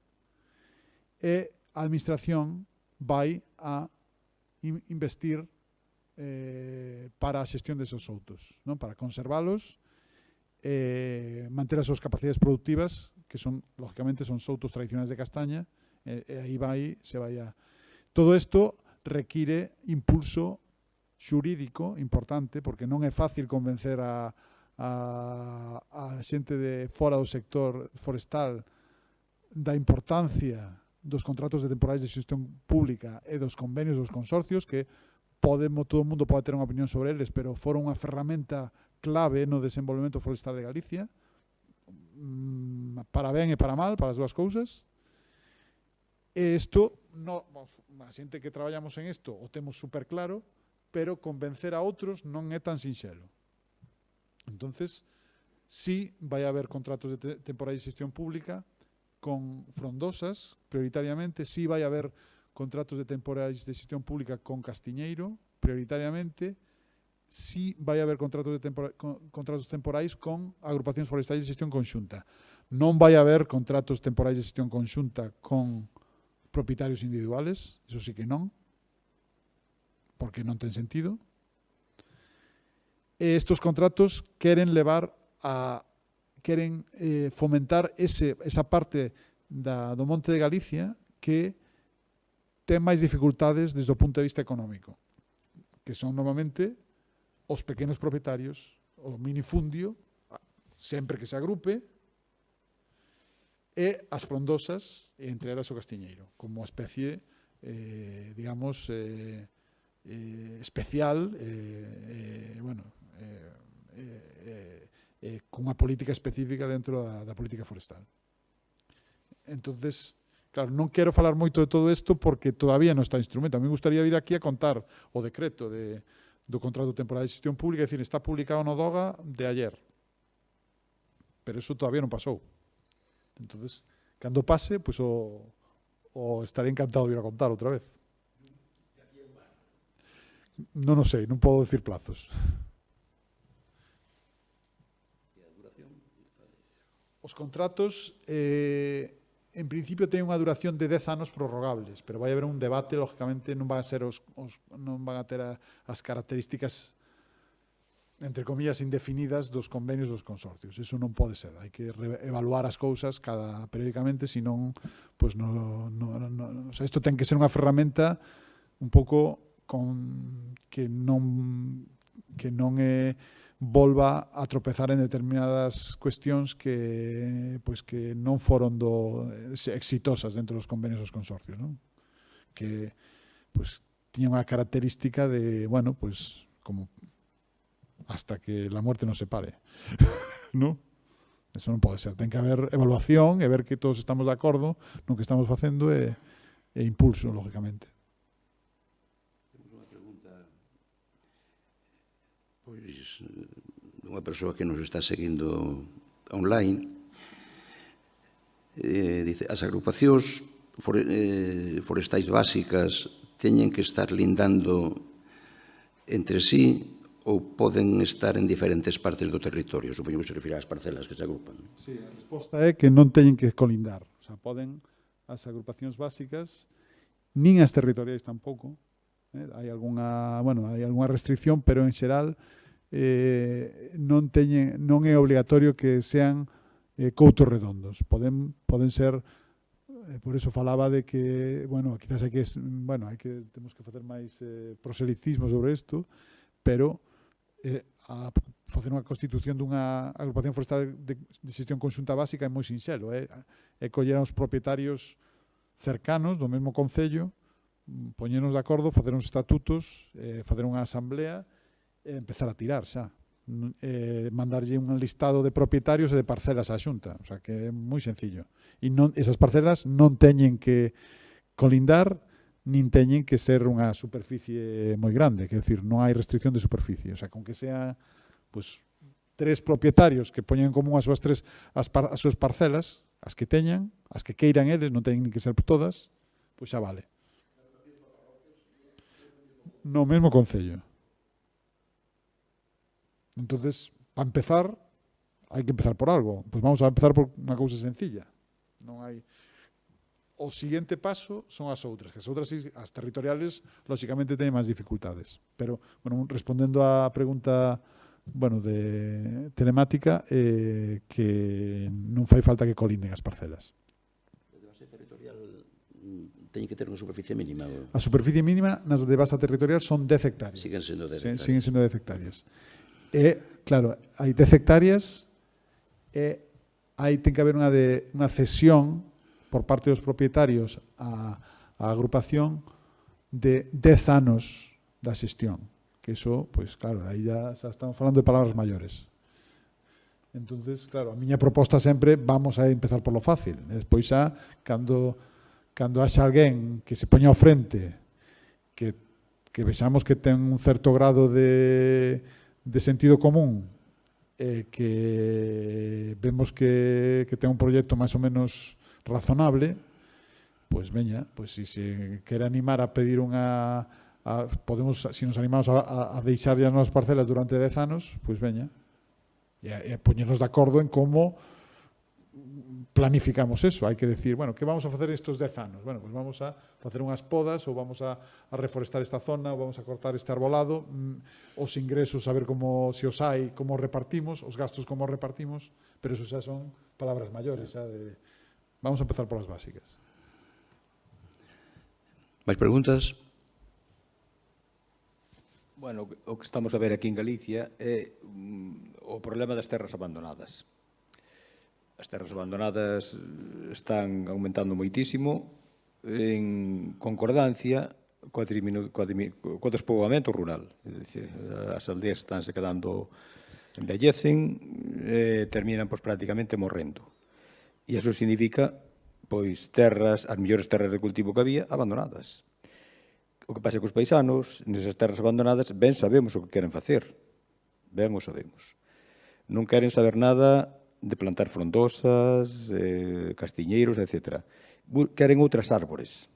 [SPEAKER 2] e a administración vai a investir para a xestión desos soutos, non? Para conservalos, manter as súas capacidades productivas, que son, lógicamente, son soutos tradicionais de castaña, e aí se vai a... Todo isto require impulso xurídico importante, porque non é fácil convencer a xente de fora do sector forestal da importancia dos contratos de temporais de xestión pública e dos convenios dos consorcios, que todo o mundo pode ter unha opinión sobre eles, pero foron unha ferramenta clave no desenvolvemento forestal de Galicia, para ben e para mal, para as dúas cousas. E isto, a xente que traballamos en isto o temos super claro, pero convencer a outros non é tan sinxelo. Entonces, sí vai haber contratos de temporais de xestión pública con frondosas, prioritariamente, sí vai haber contratos de temporais de xestión pública con castiñeiro, prioritariamente, sí vai haber contratos temporais con agrupacións forestais de xestión conxunta. Non vai haber contratos temporais de xestión conxunta con propietarios individuales, eso sí que non, porque non ten sentido. E estes contratos queren fomentar esa parte do Monte de Galicia que ten máis dificultades desde o punto de vista económico, que son normalmente os pequenos propietarios, o minifundio, sempre que se agrupe, e as frondosas, entre elas o castiñeiro, como especie, digamos, especial, con unha política específica dentro da política forestal. Entonces, claro, non quero falar moito de todo isto porque todavía non está instrumento. A mí me gustaría vir aquí a contar o decreto do contrato temporal de xestión pública, é dicir, está publicado no DOGA de ayer. Pero eso todavía non pasou. Entonces, cando pase, pois o estaré encantado de ir a contar outra vez. Non o sei, non podo decir plazos. Os contratos, en principio, teñen unha duración de 10 anos prorrogables, pero vai haber un debate, lógicamente, non van a ser non van a ter as características, entre comillas, indefinidas dos convenios dos consorcios. Eso non pode ser. Hai que evaluar as cousas periódicamente, senón, pois, o sea, isto ten que ser unha ferramenta un pouco que non volva a tropezar en determinadas cuestións que non foron exitosas dentro dos convenios dos consorcios, non? Que tiña unha característica de, bueno, como hasta que la muerte nos separe, non? Eso non pode ser. Ten que haber evaluación e ver que todos estamos de acordo no que estamos facendo e impulso, lógicamente.
[SPEAKER 1] Pois, unha persoa que nos está seguindo online, dice, as agrupacións forestais básicas teñen que estar lindando entre sí ou poden estar en diferentes partes do territorio? Supoño que se refira ás parcelas que se agrupan.
[SPEAKER 2] Sí, a resposta é que non teñen que colindar. O sea, poden as agrupacións básicas, nin as territoriais tampouco. Hai algunha restricción, pero en xeral non é obligatorio que sean coutos redondos. Poden ser, por eso falaba de que, quizás temos que facer máis proselitismo sobre isto, pero a facer unha constitución dunha agrupación forestal de xestión conxunta básica é moi sinxelo. É coller aos propietarios cercanos do mesmo concello, poñernos de acordo, facer uns estatutos, facer unha asamblea e empezar a tirar xa. Mandarlle un listado de propietarios e de parcelas á Xunta. O sea, que é moi sencillo. E esas parcelas non teñen que colindar, nin teñen que ser unha superficie moi grande. Quer decir, non hai restricción de superficie. O sea, con que sea 3 propietarios que poñen en común as súas parcelas, as que teñan, as que queiran eles, non teñen que ser todas, pois xa vale. No mesmo concello. Entonces, para empezar, hai que empezar por algo. Pois vamos a empezar por unha cousa sencilla. Non hai... O seguinte paso son as outras. As outras, as territoriales, lógicamente, teñen máis dificultades. Pero, respondendo á pregunta de telemática, que non fai falta que colinden as parcelas.
[SPEAKER 1] A base territorial teñen que ter unha superficie mínima?
[SPEAKER 2] A superficie mínima nas de base territorial son 10 hectáreas.
[SPEAKER 1] Siguen sendo 10 hectáreas.
[SPEAKER 2] Siguen sendo 10 hectáreas. Claro, hai 10 hectáreas e ten que haber unha cesión por parte dos propietarios á agrupación de 10 anos da xestión. Que iso, pois claro, aí já estamos falando de palabras maiores. Entonces, claro, a miña proposta sempre vamos a empezar por lo fácil. Despois xa, cando haxa alguén que se poña ao frente, que vexamos que ten un certo grado de sentido común, que vemos que ten un proxecto máis ou menos razonable, pois veña, pois se quere animar a pedir podemos, se nos animamos a deixar as nosas parcelas durante 10 anos, pois veña, e poñernos de acordo en como planificamos eso. Hai que decir, que vamos a facer estes 10 anos? Pois vamos a facer unhas podas, ou vamos a reforestar esta zona, ou vamos a cortar este arbolado, os ingresos, saber se os hai, como repartimos, os gastos como repartimos, pero eso xa son palabras maiores. Vamos a empezar polas básicas.
[SPEAKER 1] Máis preguntas?
[SPEAKER 3] O que estamos a ver aquí en Galicia é o problema das terras abandonadas. As terras abandonadas están aumentando moitísimo en concordancia co despoboamento rural. As aldeas estánse quedando, envellecen, terminan prácticamente morrendo. E iso significa as mellores terras de cultivo que había abandonadas. O que pasa cos paisanos, nesas terras abandonadas, ben sabemos o que queren facer. Ben o sabemos. Non queren saber nada de plantar frondosas, castiñeiros, etc. Queren outras árbores,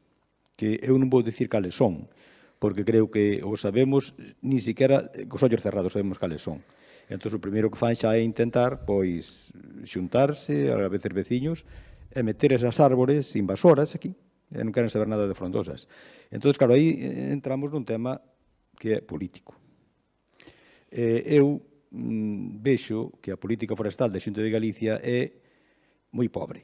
[SPEAKER 3] que eu non vou dicir cales son, porque creo que o sabemos, ni siquiera cos ollos cerrados sabemos cales son. Entón, o primeiro que fan xa é intentar, pois, xuntarse, a veces veciños, e meter esas árbores invasoras aquí, e non queren saber nada de frondosas. Entón, claro, aí entramos nun tema que é político. Eu vexo que a política forestal da Xunta de Galicia é moi pobre.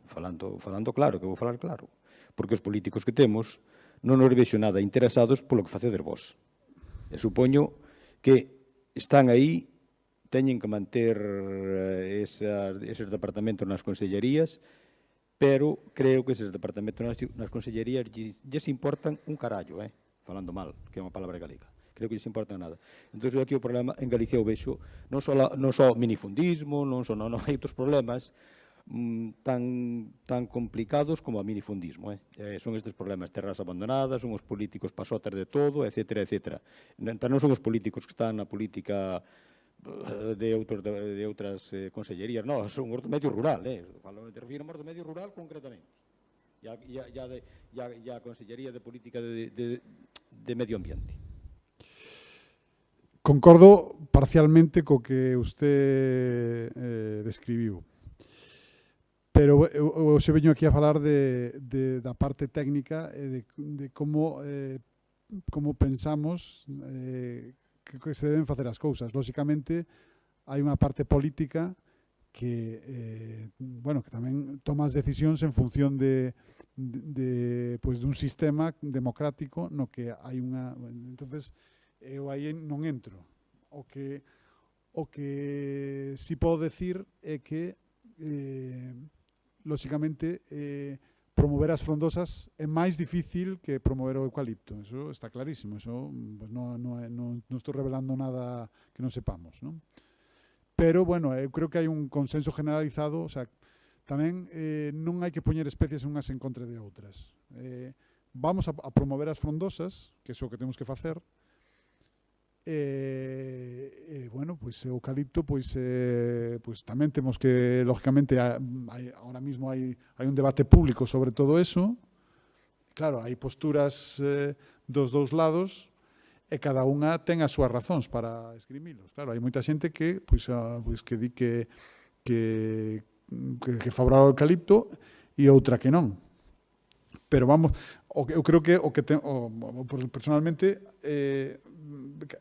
[SPEAKER 3] Falando claro, que vou falar claro. Porque os políticos que temos non nos vexo nada interesados polo que facedes vos. E supoño que están aí, teñen que manter eses departamentos nas consellerías, pero creo que eses departamentos nas consellerías lles importan un carallo, falando mal, que é unha palabra galega. Creo que lles importa nada. Entón, aquí o problema en Galicia o vexo non só minifundismo, non hai outros problemas tan complicados como a minifundismo. Son estes problemas, terras abandonadas, son os políticos pasotas de todo, etc. Non son os políticos que están na política de outras consellerías, non, son os do medio rural, te refiro ao do medio rural concretamente. E a Consellería de Política de Medio Ambiente.
[SPEAKER 2] Concordo parcialmente co que usted describiu. Pero eu se veño aquí a falar da parte técnica e de como pensamos que se deben facer as cousas. Lóxicamente, hai unha parte política que tamén toma as decisións en función dun sistema democrático no que hai unha... Entonces, eu aí non entro. O que si podo decir é que lóxicamente promover as frondosas é máis difícil que promover o eucalipto. Eso está clarísimo. Eso pues, non estou revelando nada que non sepamos, non? Pero, bueno, eu creo que hai un consenso generalizado, o sea, tamén non hai que poñer especies unhas en contra de outras. Vamos a promover as frondosas, que é o que temos que facer. Bueno, pois o eucalipto, pois tamén temos que, lógicamente, ahora mismo hai un debate público sobre todo eso. Claro, hai posturas dos dous lados e cada unha ten as súas razóns para esgrimilos. Claro, hai moita xente que di que favorable ao eucalipto e outra que non. Pero vamos, eu creo que personalmente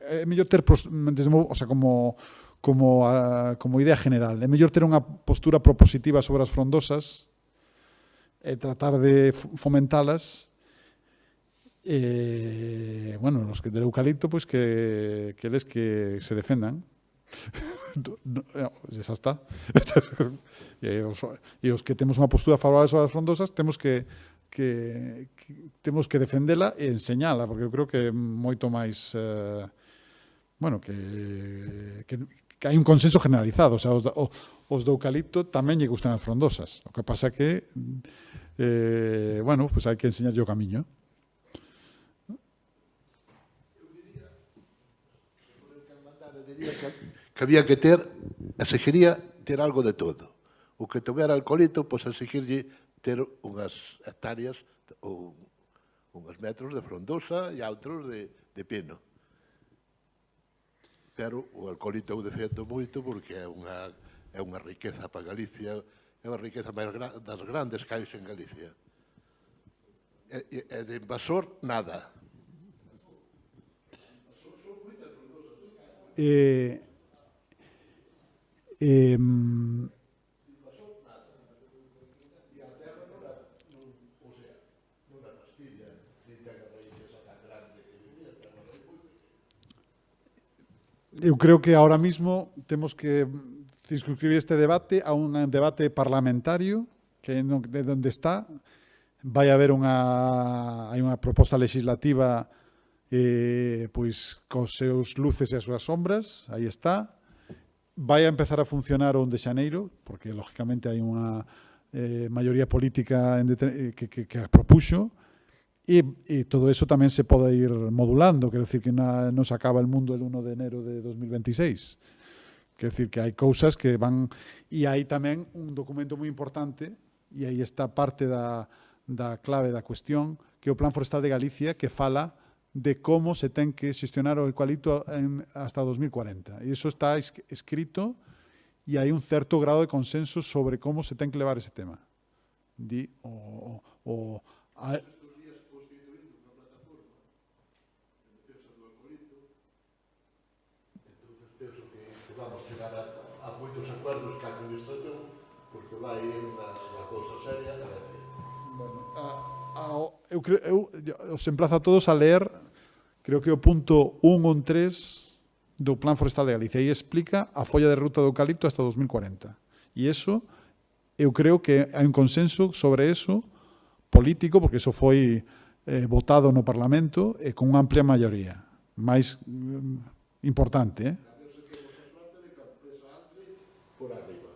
[SPEAKER 2] é mellor ter, o sea, como idea general, é mellor ter unha postura propositiva sobre as frondosas e tratar de fomentalas. Bueno, los que del eucalipto, pues que eles que se defendan. Xa está. E os que temos unha postura favorable sobre as frondosas temos que defendela e enseñala, porque eu creo que é moito máis que hai un consenso generalizado. O sea, os do eucalipto tamén lle gustan as frondosas. O que pasa que pues hai que enseñarlle o camiño.
[SPEAKER 4] Que había que exigir ter algo de todo. O que tovera alcoholito, pois exigirlle ter unhas hectáreas ou unhos metros de frondosa e outros de pino. Pero o alcoholito eu defendo moito porque é unha riqueza para Galicia, é unha riqueza máis das grandes que hai en Galicia. E de invasor, nada.
[SPEAKER 2] Eu creo que ahora mismo temos que circunscribir este debate a un debate parlamentario que de onde está vai haber hai unha proposta legislativa pois cos seus luces e as súas sombras, aí está. Vai a empezar a funcionar o 1 de xaneiro, porque lógicamente hai unha maioría política que a propuxo, e todo eso tamén se pode ir modulando, quero dicir que non se acaba el mundo el 1 de enero de 2026, Quer decir, que hai cousas que van... E hai tamén un documento moi importante, e aí está parte da clave da cuestión, que é o Plan Forestal de Galicia, que fala de como se ten que xestionar o eucalipto hasta 2040. E iso está escrito e hai un certo grado de consenso sobre como se ten que levar ese tema.
[SPEAKER 4] Vamos chegar a moitos acuerdos que a administración, porque vai unha cousa seria a ver.
[SPEAKER 2] Eu os emplazo a todos a ler, creo que o punto 1 ou 3 do Plan Forestal de Galicia, e explica a folla de ruta do eucalipto hasta 2040. E eso, eu creo que hai un consenso sobre eso político, porque eso foi votado no Parlamento e con unha amplia maioría, máis importante,
[SPEAKER 4] Por arriba.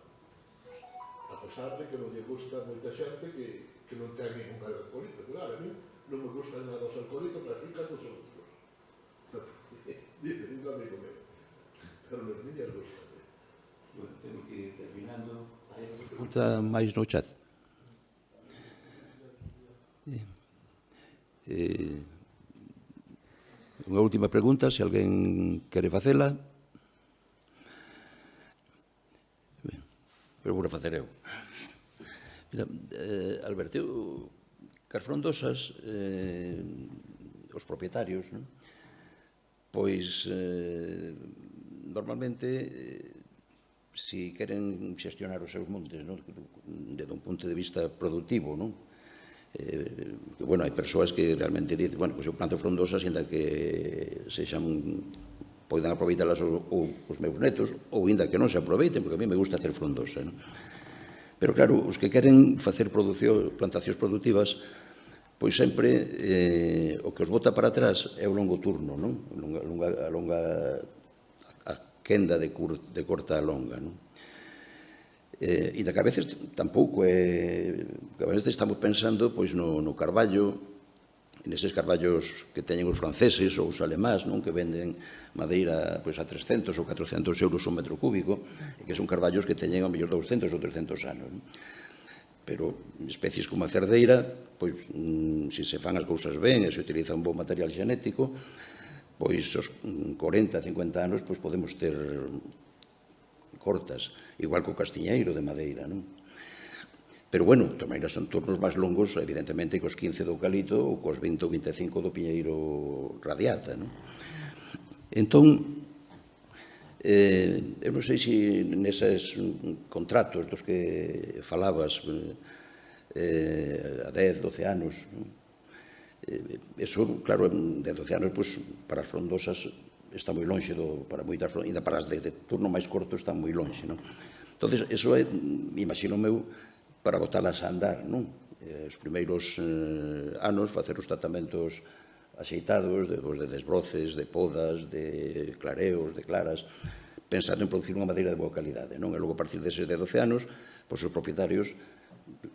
[SPEAKER 4] A pesar de que non lle gusta moita xente que non ten ningún alcoholito. Claro, a mí non me gusta nada os alcoholitos, mas fica dos outros. Dice un amigo meu. Pero nos niñas gustan.
[SPEAKER 1] Bueno, temos que ir terminando. Hai unha pregunta máis no chat. Unha última pregunta, se alguén quere facela. Pero vou facer eu. Mira, Alberto, cas frondosas, os propietarios, non? Pois, normalmente, si queren xestionar os seus montes, non? Desde un punto de vista productivo, non? Bueno, hai persoas que realmente dicen, bueno, pois eu planto frondosas ainda que sexan poidan aproveitalas os meus netos, ou ainda que non se aproveiten, porque a mí me gusta hacer frondosa. Non? Pero claro, os que queren facer plantacións productivas, pois sempre o que os bota para atrás é o longo turno, non? A quenda de corta a longa. Non? E da que a veces tampouco é... A veces estamos pensando pois no carballo, neses carballos que teñen os franceses ou os alemáns, non, que venden madeira pois a 300 ou 400 euros o metro cúbico, e que son carballos que teñen ao mellor 200 ou 300 anos. Non? Pero especies como a cerdeira, pois, se se fan as cousas ben e se utiliza un bon material xenético, pois os 40, 50 anos pois podemos ter cortas, igual co castiñeiro de madeira, non? Pero, bueno, tamén son turnos máis longos, evidentemente, cos 15 do eucalipto ou cos 20 ou 25 do piñeiro radiata, non? Entón, eu non sei se neses contratos dos que falabas a 10, 12 anos, non? Eso, claro, de 12 anos, pois, para as frondosas está moi lonxe, para moitas frondosa, ainda para as de turno máis corto está moi lonxe, non? Entón, eso é, imagino meu, para botalas a andar, non? Os primeiros anos facer os tratamentos axeitados, de desbroces, de podas, de clareos, de claras, pensando en producir unha madeira de boa calidade, non? E logo, a partir deses de 12 anos, pois os propietarios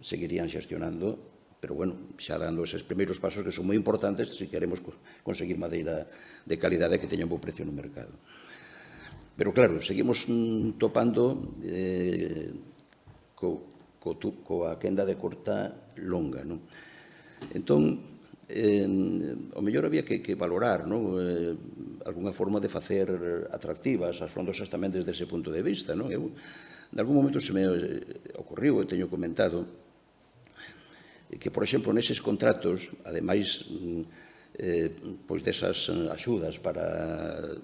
[SPEAKER 1] seguirían xestionando, pero, bueno, xa dando eses primeiros pasos que son moi importantes se queremos conseguir madeira de calidade que teña un bo precio no mercado. Pero, claro, seguimos topando coa quenda de corta longa, non? Entón, o mellor había que valorar, non? Alguna forma de facer atractivas as frondosas tamén desde ese punto de vista, non? Eu, en algún momento se me ocorriu, eu teño comentado, que, por exemplo, neses contratos, ademais, pois desas axudas para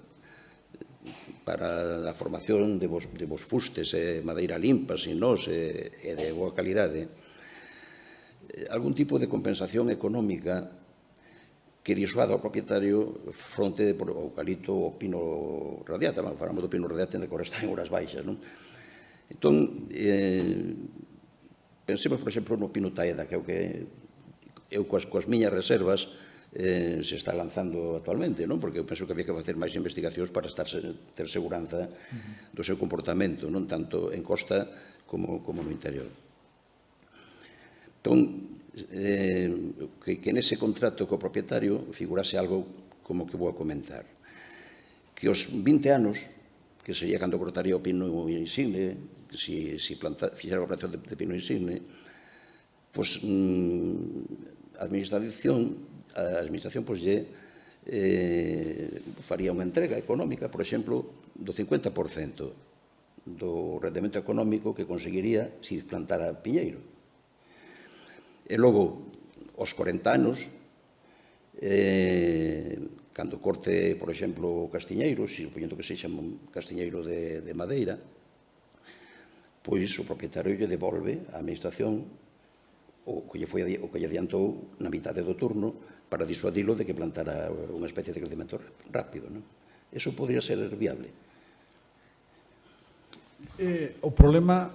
[SPEAKER 1] a formación de vos fustes, madeira limpa, sin nós, e de boa calidade, algún tipo de compensación económica que disuada ao propietario fronte ao eucalipto ou pino radiata. Falamos do pino radiata en que agora está en horas baixas, non? Entón, pensemos, por exemplo, no pino taeda, que é o que eu coas miñas reservas se está lanzando actualmente, non? Porque eu penso que había que facer máis investigacións para ter seguranza do seu comportamento, non tanto en costa como no interior. Entón, que nese contrato co propietario figurase algo como que vou a comentar. Que os 20 anos que sería cando cortaría o pino insigne, que si fixera a operación de pino insigne, pois a administración pois faría unha entrega económica, por exemplo, do 50% do rendemento económico que conseguiría se plantara piñeiro. E logo, aos 40 anos, cando corte, por exemplo, o castiñeiro, supoñendo que sexa un castiñeiro de madeira, pois o propietario lle devolve á administración o que lle adiantou na mitade do turno para disuadilo de que plantara unha especie de crecemento rápido. Eso podría ser viable.
[SPEAKER 2] O problema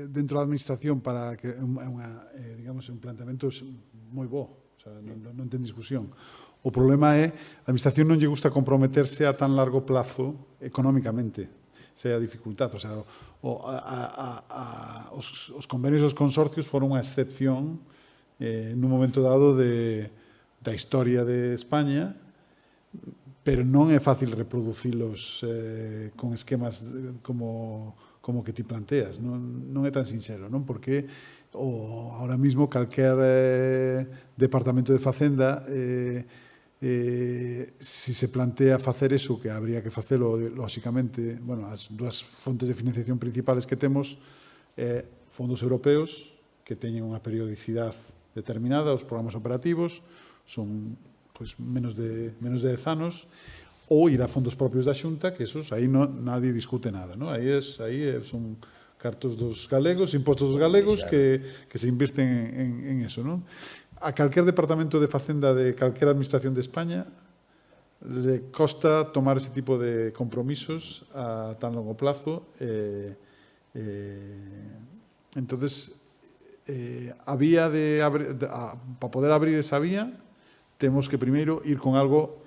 [SPEAKER 2] dentro da administración para que digamos, un planteamento moi bo, o sea, non ten discusión. O problema é a administración non lle gusta comprometerse a tan largo plazo económicamente. Esa é a dificultad. O sea, os convenios dos consorcios foron unha excepción nun momento dado da historia de España, pero non é fácil reproducilos con esquemas como que ti planteas. Non é tan sincero, non? Porque ahora mismo calquer departamento de Facenda si se plantea facer eso, que habría que facelo, lóxicamente, bueno, as dúas fontes de financiación principales que temos fondos europeos, que teñen unha periodicidade determinada, os programas operativos, son pois, menos de 10 anos, ou ir a fondos propios da Xunta, que esos, aí nadie discute nada, ¿no? Aí son cartos dos galegos, impostos dos galegos, que se invirten en eso, ¿no? A calquer departamento de Facenda de calquera administración de España le costa tomar ese tipo de compromisos a tan longo plazo. Entonces, para poder abrir esa vía, temos que primeiro ir con algo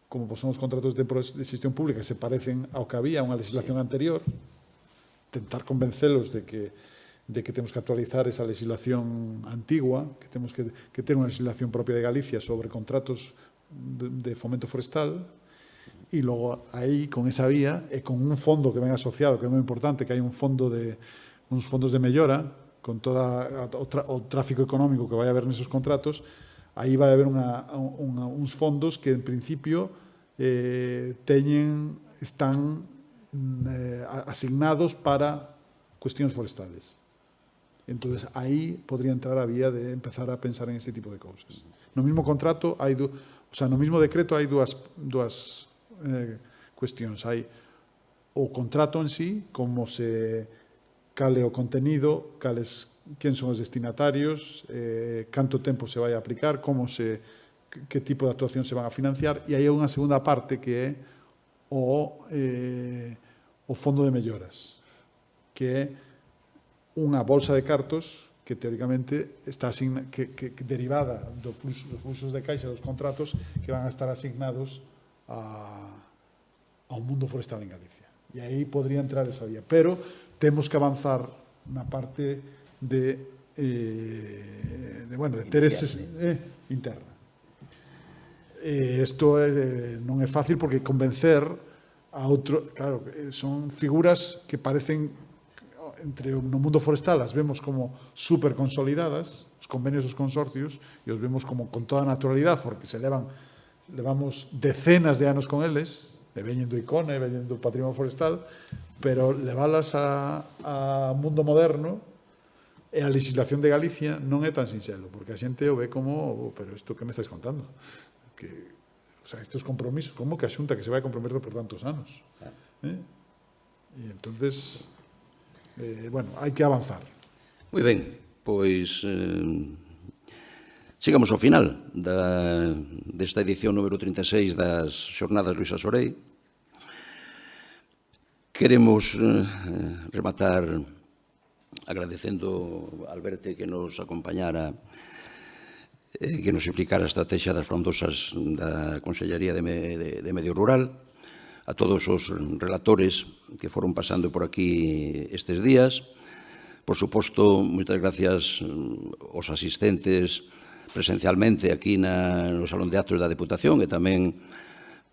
[SPEAKER 2] como son os contratos de xestión pública, que se parecen ao que había unha legislación anterior, tentar convencelos de que temos que actualizar esa legislación antigua, que temos que ter unha legislación propia de Galicia sobre contratos de fomento forestal, e logo aí, con esa vía, e con un fondo que ven asociado, que é moi importante, que hai uns fondos de mellora, con todo o tráfico económico que vai haber nesos contratos, aí vai haber uns fondos que, en principio, están asignados para cuestións forestales. Entonces, aí podría entrar a vía de empezar a pensar en este tipo de cousas. No mismo contrato, no mismo decreto hai dúas cuestións. Hai o contrato en sí, como se cale o contenido, quen son os destinatarios, canto tempo se vai a aplicar, que tipo de actuación se van a financiar, e hai unha segunda parte que é o fondo de melloras, que é unha bolsa de cartos que teóricamente está derivada dos fluxos de caixa dos contratos que van a estar asignados ao mundo forestal en Galicia. E aí podría entrar esa vía. Pero temos que avanzar na parte de ter ese interna. Isto non é fácil porque convencer a outro, claro, son figuras que parecen no mundo forestal as vemos como super consolidadas, os convenios dos consorcios, e os vemos como con toda a naturalidade, porque levamos decenas de anos con eles, veñen do ICONE, veñen do patrimonio forestal, pero leválas a mundo moderno e a legislación de Galicia non é tan sinxelo, porque a xente o ve como, pero isto que me estáis contando? O sea, estes compromisos, como que a Xunta que se vai a comprometer por tantos anos? E entonces, hai que avanzar.
[SPEAKER 1] Moi ben, pois chegamos ao final desta edición número 36 das Xornadas Luisa Sorei. Queremos rematar agradecendo a Alberte que nos acompañara, que nos explicara a estrategia das frondosas da Consellería de Medio Rural, a todos os relatores que foron pasando por aquí estes días. Por suposto, moitas gracias aos asistentes presencialmente aquí no Salón de Actos da Deputación e tamén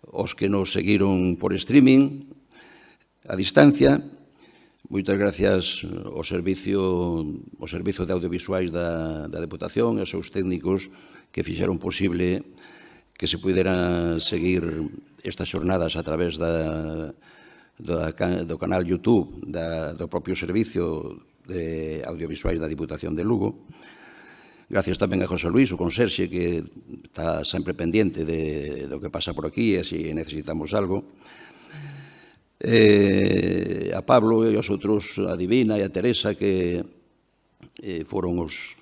[SPEAKER 1] Os que nos seguiron por streaming, a distancia, moitas gracias ao Servizo de Audiovisuais da Deputación e aos seus técnicos que fixeron posible que se puderan seguir estas xornadas a través do canal YouTube do propio Servizo de Audiovisuais da Diputación de Lugo. Gracias tamén a José Luis, o conserxe, que está sempre pendiente do que pasa por aquí e se necesitamos algo. A Pablo e os outros, a Divina e a Teresa, que foron os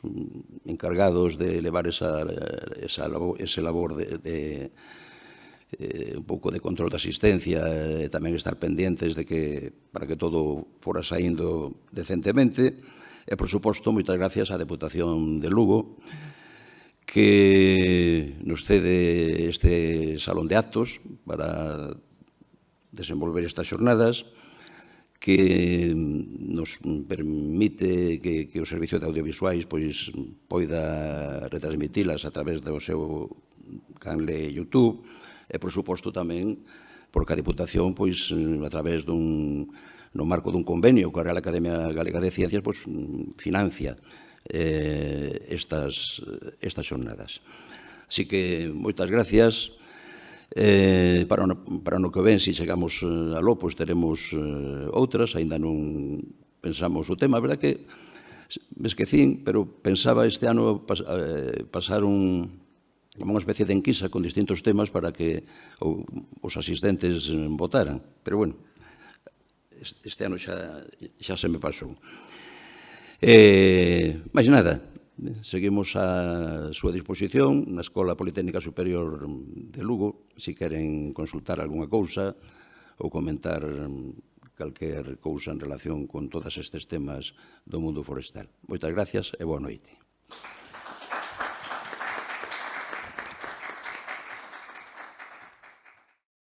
[SPEAKER 1] encargados de levar ese labor de un pouco de control de asistencia e tamén estar pendentes para que todo fora saindo decentemente. E, por suposto, moitas gracias á Deputación de Lugo, que nos cede este salón de actos para desenvolver estas xornadas, que nos permite que o Servicio de Audiovisuais poida retransmitilas a través do seu canle YouTube e, por suposto, tamén porque a Deputación, a través no marco dun convenio coa Real Academia Galega de Ciencias, financia estas xornadas. Así que, moitas gracias. Para no que ven, se chegamos aló, teremos outras, aínda non pensamos o tema. A verdad que me esquecín, pero pensaba este ano pasar unha especie de enquisa con distintos temas para que os asistentes votaran. Pero, bueno, este ano xa se me pasou. Mais nada, seguimos a súa disposición na Escola Politécnica Superior de Lugo, se queren consultar algunha cousa ou comentar calquer cousa en relación con todos estes temas do mundo forestal. Moitas gracias e boa noite.